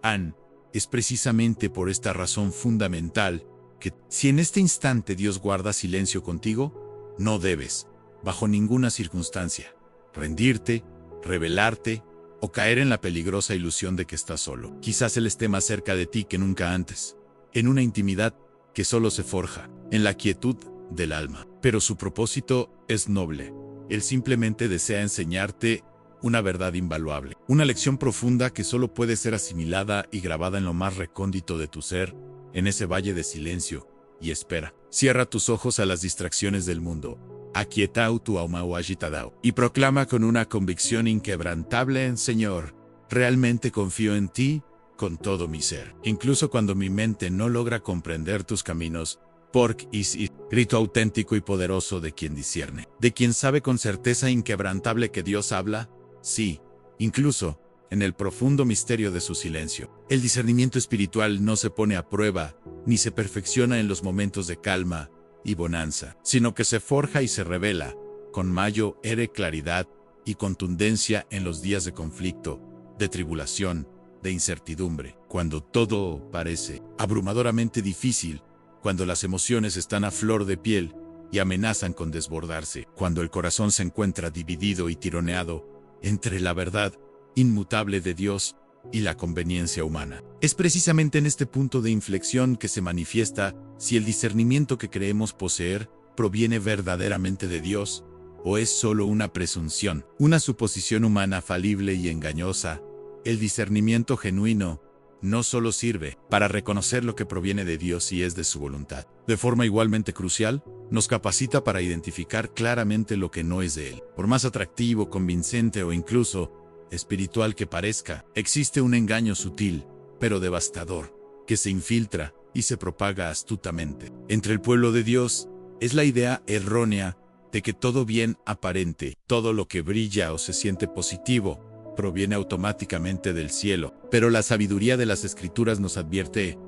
Es precisamente por esta razón fundamental que, si en este instante Dios guarda silencio contigo, no debes, bajo ninguna circunstancia, rendirte, rebelarte o caer en la peligrosa ilusión de que estás solo. Quizás Él esté más cerca de ti que nunca antes, en una intimidad que solo se forja en la quietud del alma. Pero su propósito es noble. Él simplemente desea enseñarte una verdad invaluable, una lección profunda que solo puede ser asimilada y grabada en lo más recóndito de tu ser, en ese valle de silencio y espera. Cierra tus ojos a las distracciones del mundo, aquietao tu alma o agitadao, y proclama con una convicción inquebrantable: Señor, realmente confío en ti con todo mi ser. Incluso cuando mi mente no logra comprender tus caminos, porque is grito auténtico y poderoso de quien discierne, de quien sabe con certeza inquebrantable que Dios habla, sí, incluso en el profundo misterio de su silencio. El discernimiento espiritual no se pone a prueba, ni se perfecciona en los momentos de calma y bonanza, sino que se forja y se revela, con mayor claridad y contundencia en los días de conflicto, de tribulación, de incertidumbre, cuando todo parece abrumadoramente difícil, cuando las emociones están a flor de piel y amenazan con desbordarse, cuando el corazón se encuentra dividido y tironeado entre la verdad inmutable de Dios y la conveniencia humana. Es precisamente en este punto de inflexión que se manifiesta si el discernimiento que creemos poseer proviene verdaderamente de Dios o es solo una presunción, una suposición humana falible y engañosa. El discernimiento genuino no solo sirve para reconocer lo que proviene de Dios y es de su voluntad. De forma igualmente crucial, nos capacita para identificar claramente lo que no es de Él. Por más atractivo, convincente o incluso espiritual que parezca, existe un engaño sutil, pero devastador, que se infiltra y se propaga astutamente entre el pueblo de Dios. Es la idea errónea de que todo bien aparente, todo lo que brilla o se siente positivo, proviene automáticamente del cielo. Pero la sabiduría de las Escrituras nos advierte: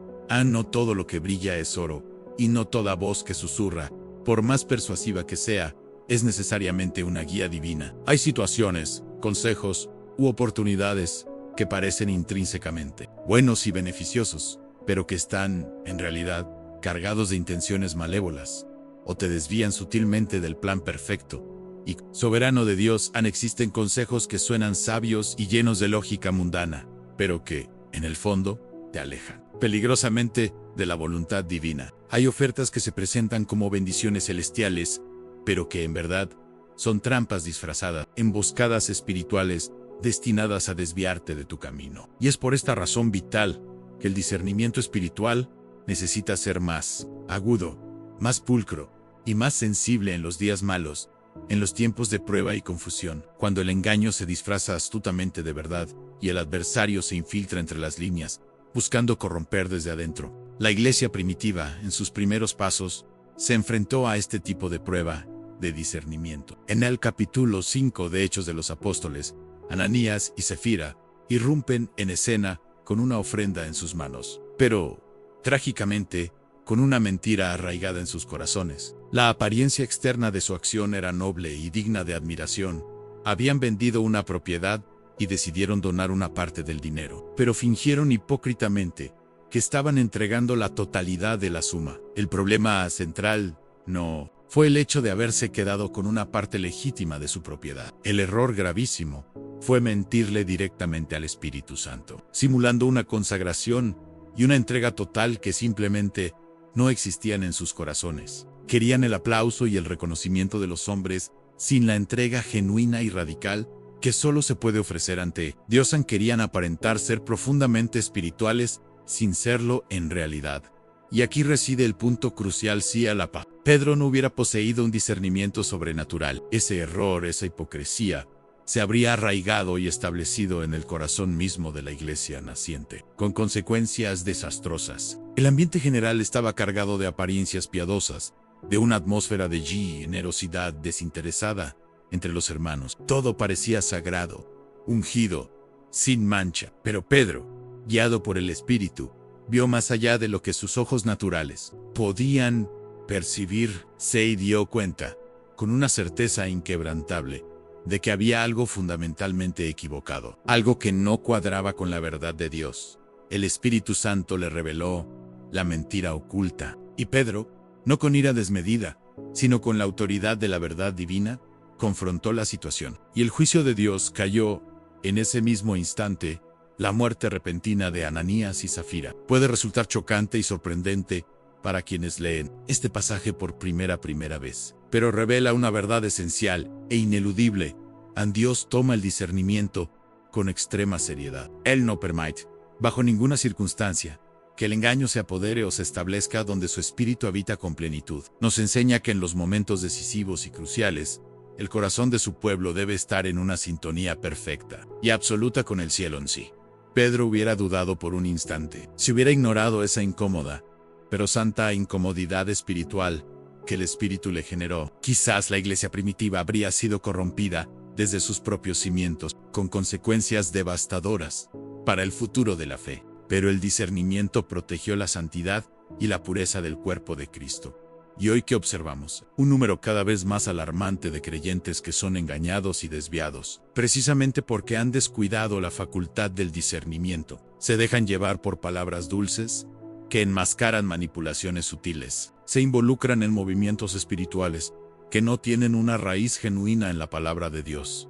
no todo lo que brilla es oro, y no toda voz que susurra, por más persuasiva que sea, es necesariamente una guía divina. Hay situaciones, consejos u oportunidades que parecen intrínsecamente buenos y beneficiosos, pero que están, en realidad, cargados de intenciones malévolas, o te desvían sutilmente del plan perfecto y soberano de Dios. Existen consejos que suenan sabios y llenos de lógica mundana, pero que, en el fondo, te alejan peligrosamente de la voluntad divina. Hay ofertas que se presentan como bendiciones celestiales, pero que en verdad son trampas disfrazadas, emboscadas espirituales destinadas a desviarte de tu camino. Y es por esta razón vital que el discernimiento espiritual necesita ser más agudo, más pulcro y más sensible en los días malos, en los tiempos de prueba y confusión, cuando el engaño se disfraza astutamente de verdad y el adversario se infiltra entre las líneas, buscando corromper desde adentro. La iglesia primitiva, en sus primeros pasos, se enfrentó a este tipo de prueba de discernimiento. En el capítulo 5 de Hechos de los Apóstoles, Ananías y Safira irrumpen en escena con una ofrenda en sus manos, pero, trágicamente, con una mentira arraigada en sus corazones. La apariencia externa de su acción era noble y digna de admiración. Habían vendido una propiedad y decidieron donar una parte del dinero, pero fingieron hipócritamente que estaban entregando la totalidad de la suma. El problema central no fue el hecho de haberse quedado con una parte legítima de su propiedad. El error gravísimo fue mentirle directamente al Espíritu Santo, simulando una consagración y una entrega total que simplemente no existían en sus corazones. Querían el aplauso y el reconocimiento de los hombres sin la entrega genuina y radical que solo se puede ofrecer ante Dios. Querían aparentar ser profundamente espirituales sin serlo en realidad. Y aquí reside el punto crucial. Si Pedro no hubiera poseído un discernimiento sobrenatural, ese error, esa hipocresía, se habría arraigado y establecido en el corazón mismo de la iglesia naciente, con consecuencias desastrosas. El ambiente general estaba cargado de apariencias piadosas, de una atmósfera de generosidad desinteresada entre los hermanos. Todo parecía sagrado, ungido, sin mancha. Pero Pedro, guiado por el Espíritu, vio más allá de lo que sus ojos naturales podían percibir. Se dio cuenta, con una certeza inquebrantable, de que había algo fundamentalmente equivocado, algo que no cuadraba con la verdad de Dios. el Espíritu Santo le reveló la mentira oculta. Y Pedro, no con ira desmedida, sino con la autoridad de la verdad divina, confrontó la situación. Y el juicio de Dios cayó en ese mismo instante. La muerte repentina de Ananías y Zafira puede resultar chocante y sorprendente para quienes leen este pasaje por primera vez, pero revela una verdad esencial e ineludible. Dios toma el discernimiento con extrema seriedad. Él no permite, bajo ninguna circunstancia, que el engaño se apodere o se establezca donde su espíritu habita con plenitud. Nos enseña que en los momentos decisivos y cruciales, el corazón de su pueblo debe estar en una sintonía perfecta y absoluta con el cielo en sí. Pedro hubiera dudado por un instante, si hubiera ignorado esa incómoda, pero santa incomodidad espiritual que el Espíritu le generó. Quizás la iglesia primitiva habría sido corrompida desde sus propios cimientos, con consecuencias devastadoras para el futuro de la fe. Pero el discernimiento protegió la santidad y la pureza del cuerpo de Cristo. ¿Y hoy qué observamos? Un número cada vez más alarmante de creyentes que son engañados y desviados, precisamente porque han descuidado la facultad del discernimiento. Se dejan llevar por palabras dulces que enmascaran manipulaciones sutiles. Se involucran en movimientos espirituales que no tienen una raíz genuina en la palabra de Dios.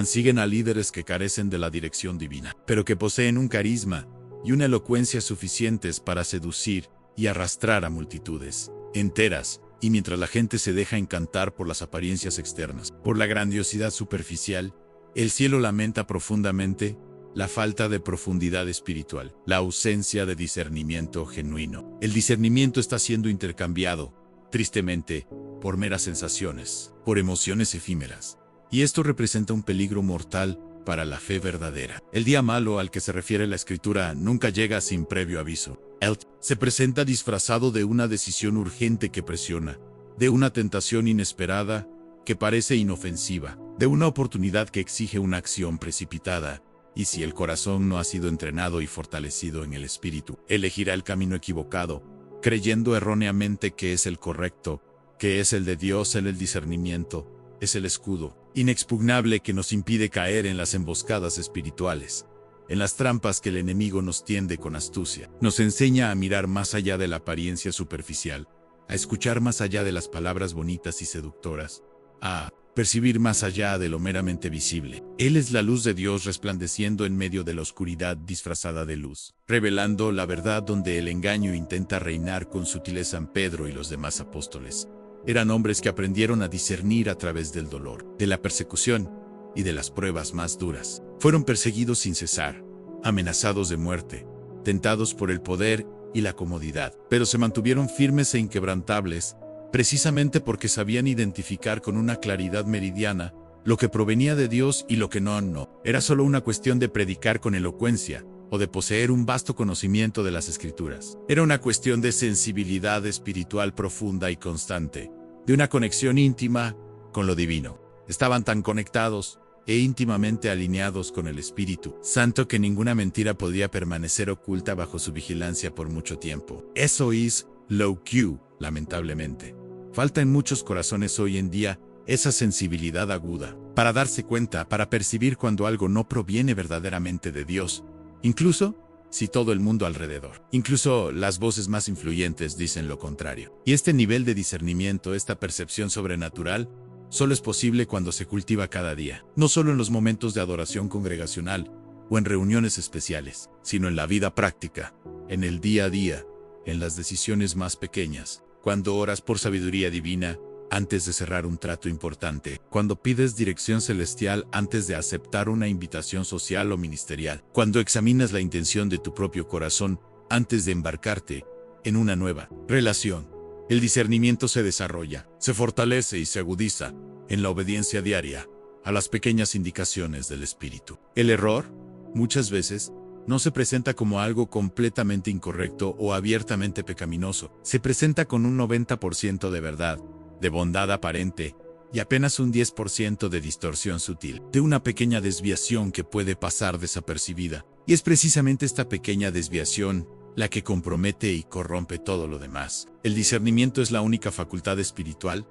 Siguen a líderes que carecen de la dirección divina, pero que poseen un carisma y una elocuencia suficientes para seducir y arrastrar a multitudes enteras, y mientras la gente se deja encantar por las apariencias externas, por la grandiosidad superficial, el cielo lamenta profundamente la falta de profundidad espiritual, la ausencia de discernimiento genuino. El discernimiento está siendo intercambiado, tristemente, por meras sensaciones, por emociones efímeras. Y esto representa un peligro mortal para la fe verdadera. El día malo al que se refiere la Escritura nunca llega sin previo aviso. Él se presenta disfrazado de una decisión urgente que presiona, de una tentación inesperada que parece inofensiva, de una oportunidad que exige una acción precipitada. Y si el corazón no ha sido entrenado y fortalecido en el espíritu, elegirá el camino equivocado, creyendo erróneamente que es el correcto, que es el de Dios. El discernimiento es el escudo inexpugnable que nos impide caer en las emboscadas espirituales, en las trampas que el enemigo nos tiende con astucia. Nos enseña a mirar más allá de la apariencia superficial, a escuchar más allá de las palabras bonitas y seductoras, a percibir más allá de lo meramente visible. Él es la luz de Dios resplandeciendo en medio de la oscuridad disfrazada de luz, revelando la verdad donde el engaño intenta reinar con sutileza. Pedro y los demás apóstoles eran hombres que aprendieron a discernir a través del dolor, de la persecución y de las pruebas más duras. Fueron perseguidos sin cesar, amenazados de muerte, tentados por el poder y la comodidad, pero se mantuvieron firmes e inquebrantables, precisamente porque sabían identificar con una claridad meridiana lo que provenía de Dios y lo que no. Era solo una cuestión de predicar con elocuencia o de poseer un vasto conocimiento de las Escrituras. Era una cuestión de sensibilidad espiritual profunda y constante, de una conexión íntima con lo divino. Estaban tan conectados e íntimamente alineados con el Espíritu Santo que ninguna mentira podía permanecer oculta bajo su vigilancia por mucho tiempo. Eso es lo que, lamentablemente, falta en muchos corazones hoy en día, esa sensibilidad aguda, para darse cuenta, para percibir cuando algo no proviene verdaderamente de Dios, incluso si todo el mundo alrededor, incluso las voces más influyentes dicen lo contrario. Y este nivel de discernimiento, esta percepción sobrenatural, solo es posible cuando se cultiva cada día, no solo en los momentos de adoración congregacional o en reuniones especiales, sino en la vida práctica, en el día a día, en las decisiones más pequeñas, cuando oras por sabiduría divina antes de cerrar un trato importante, cuando pides dirección celestial antes de aceptar una invitación social o ministerial, cuando examinas la intención de tu propio corazón antes de embarcarte en una nueva relación. El discernimiento se desarrolla, se fortalece y se agudiza en la obediencia diaria a las pequeñas indicaciones del Espíritu. El error, muchas veces, no se presenta como algo completamente incorrecto o abiertamente pecaminoso. Se presenta con un 90% de verdad, de bondad aparente, y apenas un 10% de distorsión sutil, de una pequeña desviación que puede pasar desapercibida. Y es precisamente esta pequeña desviación la que compromete y corrompe todo lo demás. El discernimiento es la única facultad espiritual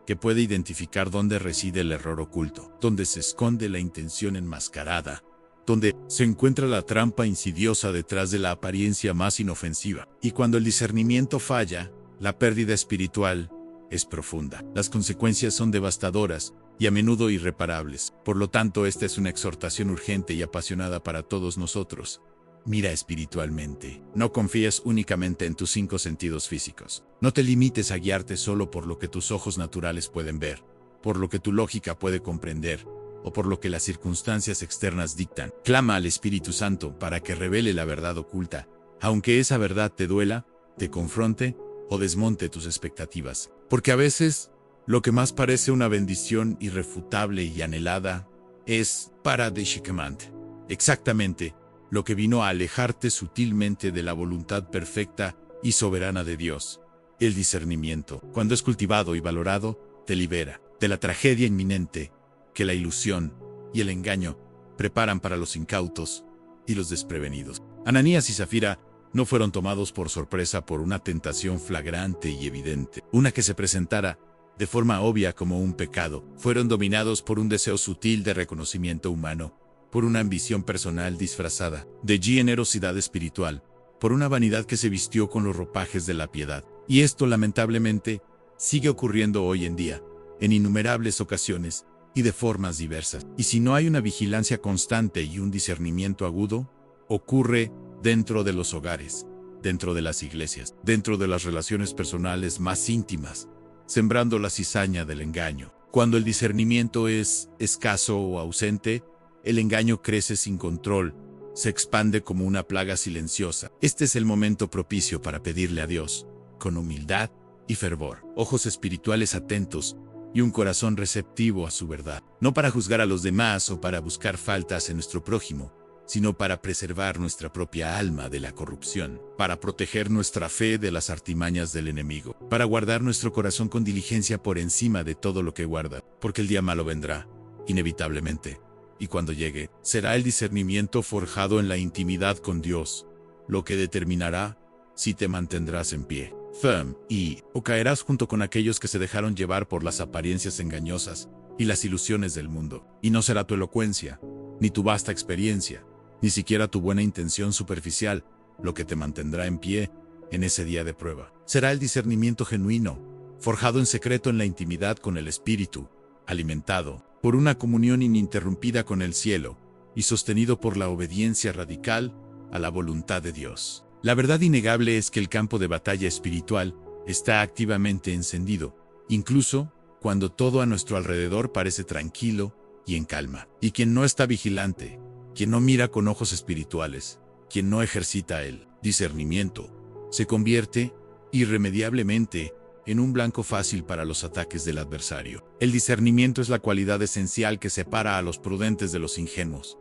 que puede identificar dónde reside el error oculto, dónde se esconde la intención enmascarada, donde se encuentra la trampa insidiosa detrás de la apariencia más inofensiva. Y cuando el discernimiento falla, la pérdida espiritual es profunda. Las consecuencias son devastadoras y a menudo irreparables. Por lo tanto, esta es una exhortación urgente y apasionada para todos nosotros. Mira espiritualmente. No confíes únicamente en tus 5 sentidos físicos. No te limites a guiarte solo por lo que tus ojos naturales pueden ver, por lo que tu lógica puede comprender, o por lo que las circunstancias externas dictan. Clama al Espíritu Santo para que revele la verdad oculta, aunque esa verdad te duela, te confronte o desmonte tus expectativas. Porque a veces, lo que más parece una bendición irrefutable y anhelada es paradeshikament. Exactamente lo que vino a alejarte sutilmente de la voluntad perfecta y soberana de Dios. El discernimiento, cuando es cultivado y valorado, te libera de la tragedia inminente que la ilusión y el engaño preparan para los incautos y los desprevenidos. Ananías y Zafira no fueron tomados por sorpresa por una tentación flagrante y evidente, una que se presentara de forma obvia como un pecado. Fueron dominados por un deseo sutil de reconocimiento humano, por una ambición personal disfrazada de generosidad espiritual, por una vanidad que se vistió con los ropajes de la piedad. Y esto, lamentablemente, sigue ocurriendo hoy en día, en innumerables ocasiones y de formas diversas. Y si no hay una vigilancia constante y un discernimiento agudo, ocurre dentro de los hogares, dentro de las iglesias, dentro de las relaciones personales más íntimas, sembrando la cizaña del engaño. Cuando el discernimiento es escaso o ausente, el engaño crece sin control, se expande como una plaga silenciosa. Este es el momento propicio para pedirle a Dios, con humildad y fervor, ojos espirituales atentos y un corazón receptivo a su verdad, no para juzgar a los demás o para buscar faltas en nuestro prójimo, sino para preservar nuestra propia alma de la corrupción, para proteger nuestra fe de las artimañas del enemigo, para guardar nuestro corazón con diligencia por encima de todo lo que guarda, porque el día malo vendrá, inevitablemente, y cuando llegue, será el discernimiento forjado en la intimidad con Dios, lo que determinará si te mantendrás en pie, firme, o caerás junto con aquellos que se dejaron llevar por las apariencias engañosas y las ilusiones del mundo. Y no será tu elocuencia, ni tu vasta experiencia, ni siquiera tu buena intención superficial, lo que te mantendrá en pie en ese día de prueba. Será el discernimiento genuino, forjado en secreto en la intimidad con el Espíritu, alimentado por una comunión ininterrumpida con el cielo y sostenido por la obediencia radical a la voluntad de Dios. La verdad innegable es que el campo de batalla espiritual está activamente encendido, incluso cuando todo a nuestro alrededor parece tranquilo y en calma. Y quien no está vigilante, quien no mira con ojos espirituales, quien no ejercita el discernimiento, se convierte irremediablemente en un blanco fácil para los ataques del adversario. El discernimiento es la cualidad esencial que separa a los prudentes de los ingenuos,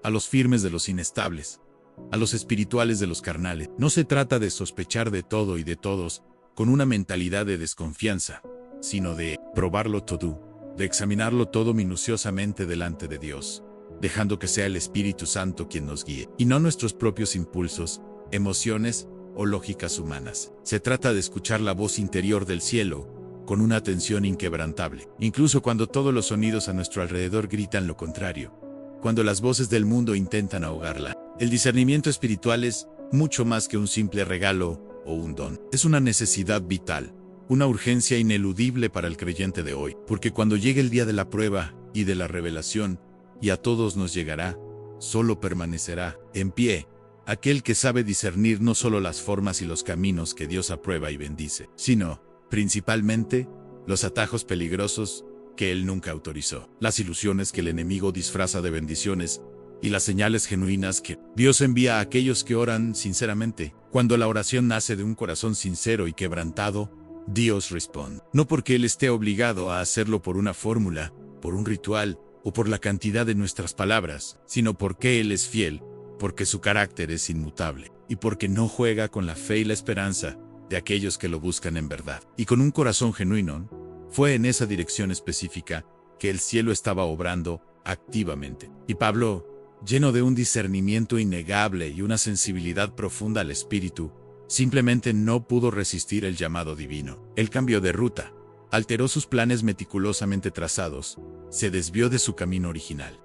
a los firmes de los inestables, a los espirituales de los carnales. No se trata de sospechar de todo y de todos con una mentalidad de desconfianza, sino de probarlo todo, de examinarlo todo minuciosamente delante de Dios, dejando que sea el Espíritu Santo quien nos guíe, y no nuestros propios impulsos, emociones o lógicas humanas. Se trata de escuchar la voz interior del cielo con una atención inquebrantable, incluso cuando todos los sonidos a nuestro alrededor gritan lo contrario, cuando las voces del mundo intentan ahogarla. El discernimiento espiritual es mucho más que un simple regalo o un don. Es una necesidad vital, una urgencia ineludible para el creyente de hoy, porque cuando llegue el día de la prueba y de la revelación, y a todos nos llegará, solo permanecerá en pie aquel que sabe discernir no solo las formas y los caminos que Dios aprueba y bendice, sino, principalmente, los atajos peligrosos que Él nunca autorizó, las ilusiones que el enemigo disfraza de bendiciones y las señales genuinas que Dios envía a aquellos que oran sinceramente. Cuando la oración nace de un corazón sincero y quebrantado, Dios responde. No porque Él esté obligado a hacerlo por una fórmula, por un ritual o por la cantidad de nuestras palabras, sino porque Él es fiel, porque su carácter es inmutable y porque no juega con la fe y la esperanza de aquellos que lo buscan en verdad. Y con un corazón genuino, fue en esa dirección específica que el cielo estaba obrando activamente. Y Pablo, lleno de un discernimiento innegable y una sensibilidad profunda al espíritu, simplemente no pudo resistir el llamado divino. El cambio de ruta, alteró sus planes meticulosamente trazados, se desvió de su camino original.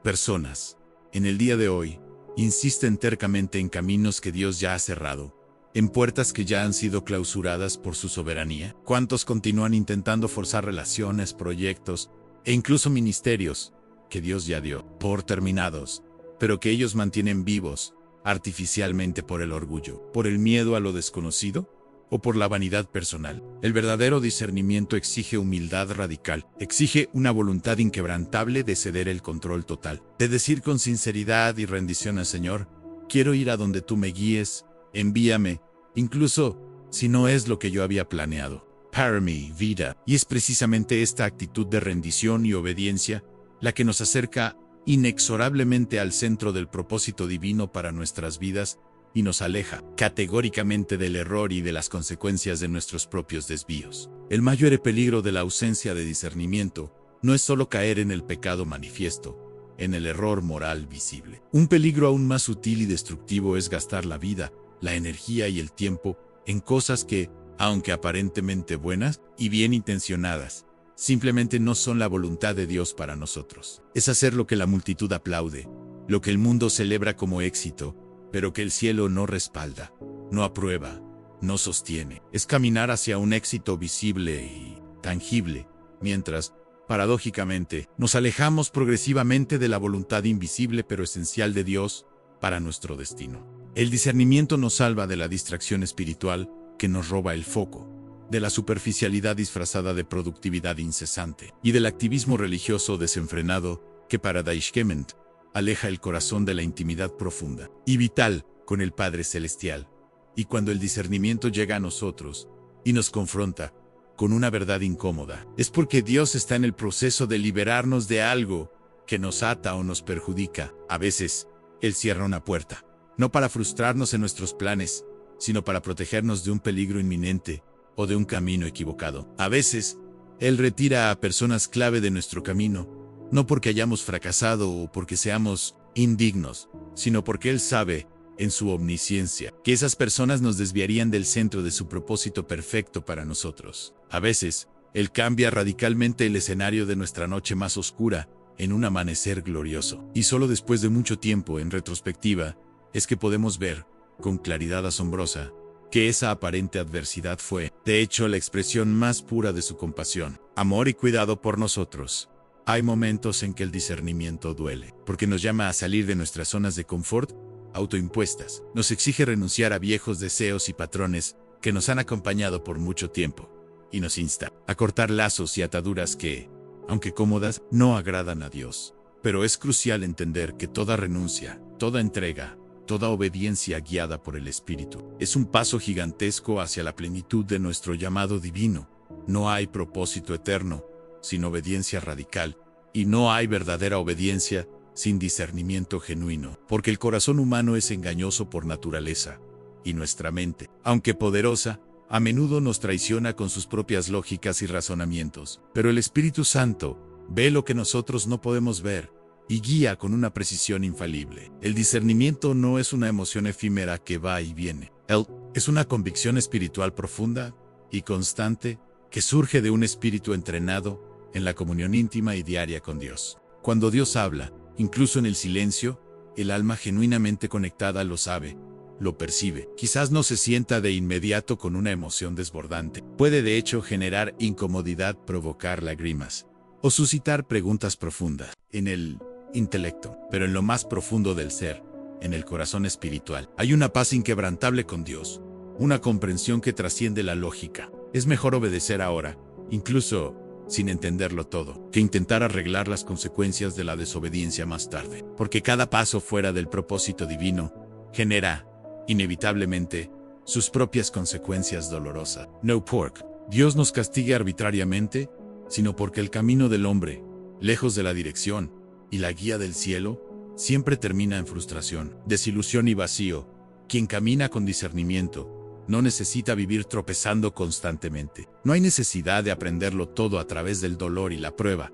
Personas en el día de hoy, insisten tercamente en caminos que Dios ya ha cerrado, en puertas que ya han sido clausuradas por su soberanía? ¿Cuántos continúan intentando forzar relaciones, proyectos e incluso ministerios que Dios ya dio por terminados, pero que ellos mantienen vivos artificialmente por el orgullo, por el miedo a lo desconocido o por la vanidad personal? El verdadero discernimiento exige humildad radical, exige una voluntad inquebrantable de ceder el control total, de decir con sinceridad y rendición al Señor: quiero ir a donde tú me guíes, envíame, incluso si no es lo que yo había planeado para mi vida. Y es precisamente esta actitud de rendición y obediencia la que nos acerca inexorablemente al centro del propósito divino para nuestras vidas y nos aleja categóricamente del error y de las consecuencias de nuestros propios desvíos. El mayor peligro de la ausencia de discernimiento no es solo caer en el pecado manifiesto, en el error moral visible. Un peligro aún más sutil y destructivo es gastar la vida, la energía y el tiempo en cosas que, aunque aparentemente buenas y bien intencionadas, simplemente no son la voluntad de Dios para nosotros. Es hacer lo que la multitud aplaude, lo que el mundo celebra como éxito, pero que el cielo no respalda, no aprueba, no sostiene. Es caminar hacia un éxito visible y tangible, mientras, paradójicamente, nos alejamos progresivamente de la voluntad invisible pero esencial de Dios para nuestro destino. El discernimiento nos salva de la distracción espiritual que nos roba el foco, de la superficialidad disfrazada de productividad incesante y del activismo religioso desenfrenado que paradójicamente aleja el corazón de la intimidad profunda y vital con el Padre Celestial. Y cuando el discernimiento llega a nosotros y nos confronta con una verdad incómoda, es porque Dios está en el proceso de liberarnos de algo que nos ata o nos perjudica. A veces, Él cierra una puerta, no para frustrarnos en nuestros planes, sino para protegernos de un peligro inminente o de un camino equivocado. A veces, Él retira a personas clave de nuestro camino, no porque hayamos fracasado o porque seamos indignos, sino porque Él sabe, en su omnisciencia, que esas personas nos desviarían del centro de su propósito perfecto para nosotros. A veces, Él cambia radicalmente el escenario de nuestra noche más oscura en un amanecer glorioso. Y solo después de mucho tiempo, en retrospectiva, es que podemos ver, con claridad asombrosa, que esa aparente adversidad fue, de hecho, la expresión más pura de su compasión, amor y cuidado por nosotros. Hay momentos en que el discernimiento duele, porque nos llama a salir de nuestras zonas de confort autoimpuestas. Nos exige renunciar a viejos deseos y patrones que nos han acompañado por mucho tiempo, y nos insta a cortar lazos y ataduras que, aunque cómodas, no agradan a Dios. Pero es crucial entender que toda renuncia, toda entrega, toda obediencia guiada por el Espíritu es un paso gigantesco hacia la plenitud de nuestro llamado divino. No hay propósito eterno sin obediencia radical, y no hay verdadera obediencia sin discernimiento genuino, porque el corazón humano es engañoso por naturaleza, y nuestra mente, aunque poderosa, a menudo nos traiciona con sus propias lógicas y razonamientos. Pero el Espíritu Santo ve lo que nosotros no podemos ver, y guía con una precisión infalible. El discernimiento no es una emoción efímera que va y viene. Él es una convicción espiritual profunda y constante que surge de un espíritu entrenado en la comunión íntima y diaria con Dios. Cuando Dios habla, incluso en el silencio, el alma genuinamente conectada lo sabe, lo percibe. Quizás no se sienta de inmediato con una emoción desbordante. Puede de hecho generar incomodidad, provocar lágrimas o suscitar preguntas profundas en el intelecto, pero en lo más profundo del ser, en el corazón espiritual, hay una paz inquebrantable con Dios, una comprensión que trasciende la lógica. Es mejor obedecer ahora, incluso sin entenderlo todo, que intentar arreglar las consecuencias de la desobediencia más tarde, porque cada paso fuera del propósito divino genera, inevitablemente, sus propias consecuencias dolorosas. No porque Dios nos castigue arbitrariamente, sino porque el camino del hombre, lejos de la dirección y la guía del cielo, siempre termina en frustración, desilusión y vacío. Quien camina con discernimiento no necesita vivir tropezando constantemente. No hay necesidad de aprenderlo todo a través del dolor y la prueba,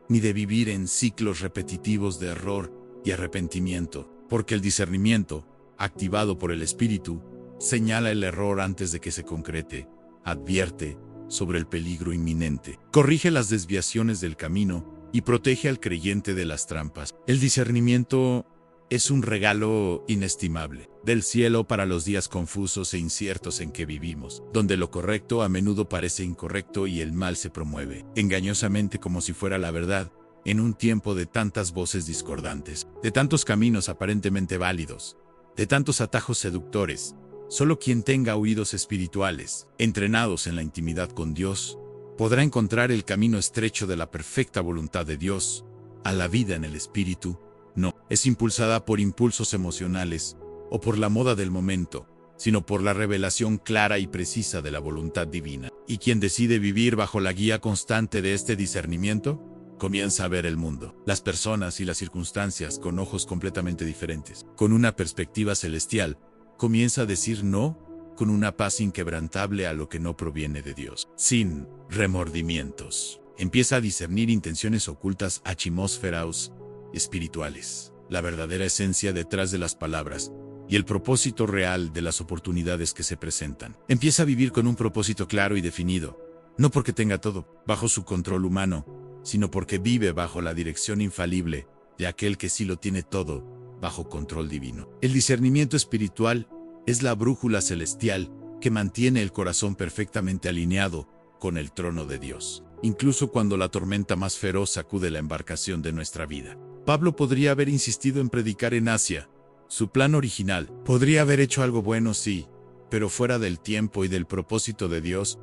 ni de vivir en ciclos repetitivos de error y arrepentimiento, porque el discernimiento, activado por el Espíritu, señala el error antes de que se concrete, advierte sobre el peligro inminente, corrige las desviaciones del camino y protege al creyente de las trampas. El discernimiento es un regalo inestimable del cielo para los días confusos e inciertos en que vivimos, donde lo correcto a menudo parece incorrecto y el mal se promueve, engañosamente como si fuera la verdad, en un tiempo de tantas voces discordantes, de tantos caminos aparentemente válidos, de tantos atajos seductores. Solo quien tenga oídos espirituales, entrenados en la intimidad con Dios, podrá encontrar el camino estrecho de la perfecta voluntad de Dios. A la vida en el espíritu no es impulsada por impulsos emocionales o por la moda del momento, sino por la revelación clara y precisa de la voluntad divina. Y quien decide vivir bajo la guía constante de este discernimiento, comienza a ver el mundo, las personas y las circunstancias con ojos completamente diferentes. Con una perspectiva celestial, comienza a decir no con una paz inquebrantable a lo que no proviene de Dios, sin remordimientos. Empieza a discernir intenciones ocultas atmósferas espirituales, la verdadera esencia detrás de las palabras y el propósito real de las oportunidades que se presentan. Empieza a vivir con un propósito claro y definido, no porque tenga todo bajo su control humano, sino porque vive bajo la dirección infalible de aquel que sí lo tiene todo bajo control divino. El discernimiento espiritual es la brújula celestial que mantiene el corazón perfectamente alineado con el trono de Dios, incluso cuando la tormenta más feroz sacude la embarcación de nuestra vida. Pablo podría haber insistido en predicar en Asia. Su plan original podría haber hecho algo bueno, sí, pero fuera del tiempo y del propósito de Dios,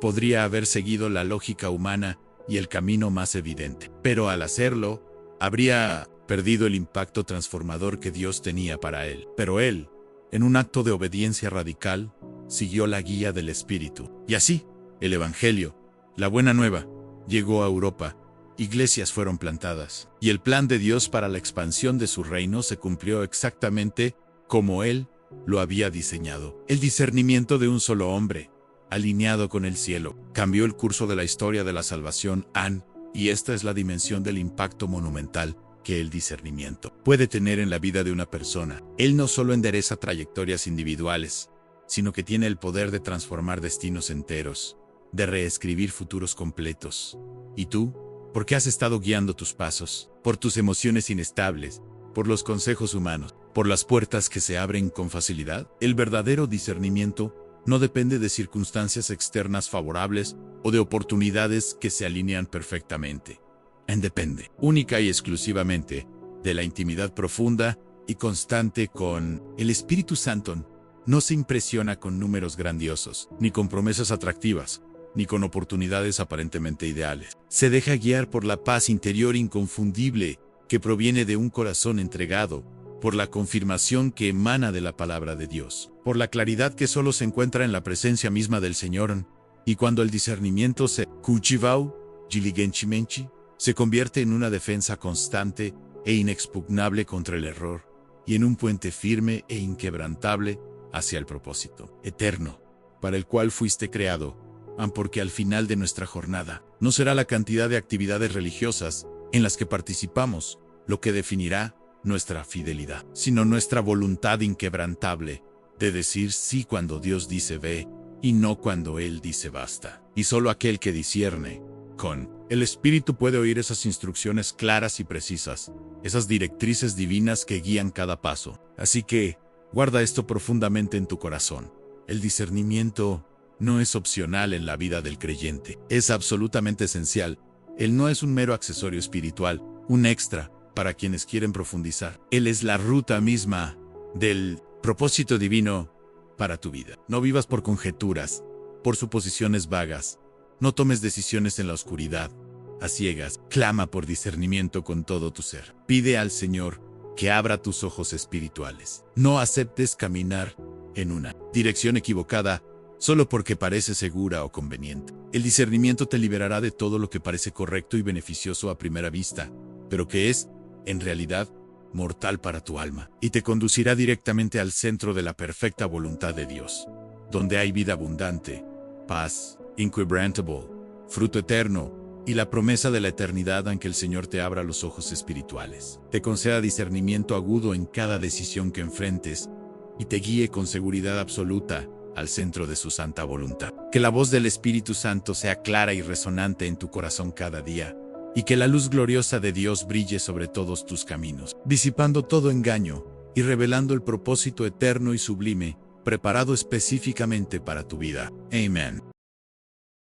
podría haber seguido la lógica humana y el camino más evidente. Pero al hacerlo, habría perdido el impacto transformador que Dios tenía para él. Pero él, en un acto de obediencia radical, siguió la guía del Espíritu. Y así, el Evangelio, la Buena Nueva, llegó a Europa. Iglesias fueron plantadas, y el plan de Dios para la expansión de su reino se cumplió exactamente como Él lo había diseñado. El discernimiento de un solo hombre, alineado con el cielo, cambió el curso de la historia de la salvación, y esta es la dimensión del impacto monumental que el discernimiento puede tener en la vida de una persona. Él no solo endereza trayectorias individuales, sino que tiene el poder de transformar destinos enteros, de reescribir futuros completos. ¿Y tú? ¿Por qué has estado guiando tus pasos? ¿Por tus emociones inestables? ¿Por los consejos humanos? ¿Por las puertas que se abren con facilidad? El verdadero discernimiento no depende de circunstancias externas favorables o de oportunidades que se alinean perfectamente. Depende, única y exclusivamente, de la intimidad profunda y constante con el Espíritu Santo. No se impresiona con números grandiosos, ni con promesas atractivas, ni con oportunidades aparentemente ideales. Se deja guiar por la paz interior inconfundible que proviene de un corazón entregado, por la confirmación que emana de la palabra de Dios, por la claridad que solo se encuentra en la presencia misma del Señor, y cuando el discernimiento se se convierte en una defensa constante e inexpugnable contra el error, y en un puente firme e inquebrantable hacia el propósito eterno, para el cual fuiste creado, porque al final de nuestra jornada, no será la cantidad de actividades religiosas en las que participamos lo que definirá nuestra fidelidad, sino nuestra voluntad inquebrantable de decir sí cuando Dios dice ve y no cuando Él dice basta. Y solo aquel que discierne con el Espíritu puede oír esas instrucciones claras y precisas, esas directrices divinas que guían cada paso. Así que, guarda esto profundamente en tu corazón. El discernimiento no es opcional en la vida del creyente, es absolutamente esencial. Él no es un mero accesorio espiritual, un extra para quienes quieren profundizar. Él es la ruta misma del propósito divino para tu vida. No vivas por conjeturas, por suposiciones vagas. No tomes decisiones en la oscuridad, a ciegas. Clama por discernimiento con todo tu ser. Pide al Señor que abra tus ojos espirituales. No aceptes caminar en una dirección equivocada solo porque parece segura o conveniente. El discernimiento te liberará de todo lo que parece correcto y beneficioso a primera vista, pero que es, en realidad, mortal para tu alma, y te conducirá directamente al centro de la perfecta voluntad de Dios, donde hay vida abundante, paz, inquebrantable, fruto eterno, y la promesa de la eternidad en que el Señor te abra los ojos espirituales, te conceda discernimiento agudo en cada decisión que enfrentes, y te guíe con seguridad absoluta al centro de su santa voluntad. Que la voz del Espíritu Santo sea clara y resonante en tu corazón cada día, y que la luz gloriosa de Dios brille sobre todos tus caminos, disipando todo engaño y revelando el propósito eterno y sublime, preparado específicamente para tu vida. Amén.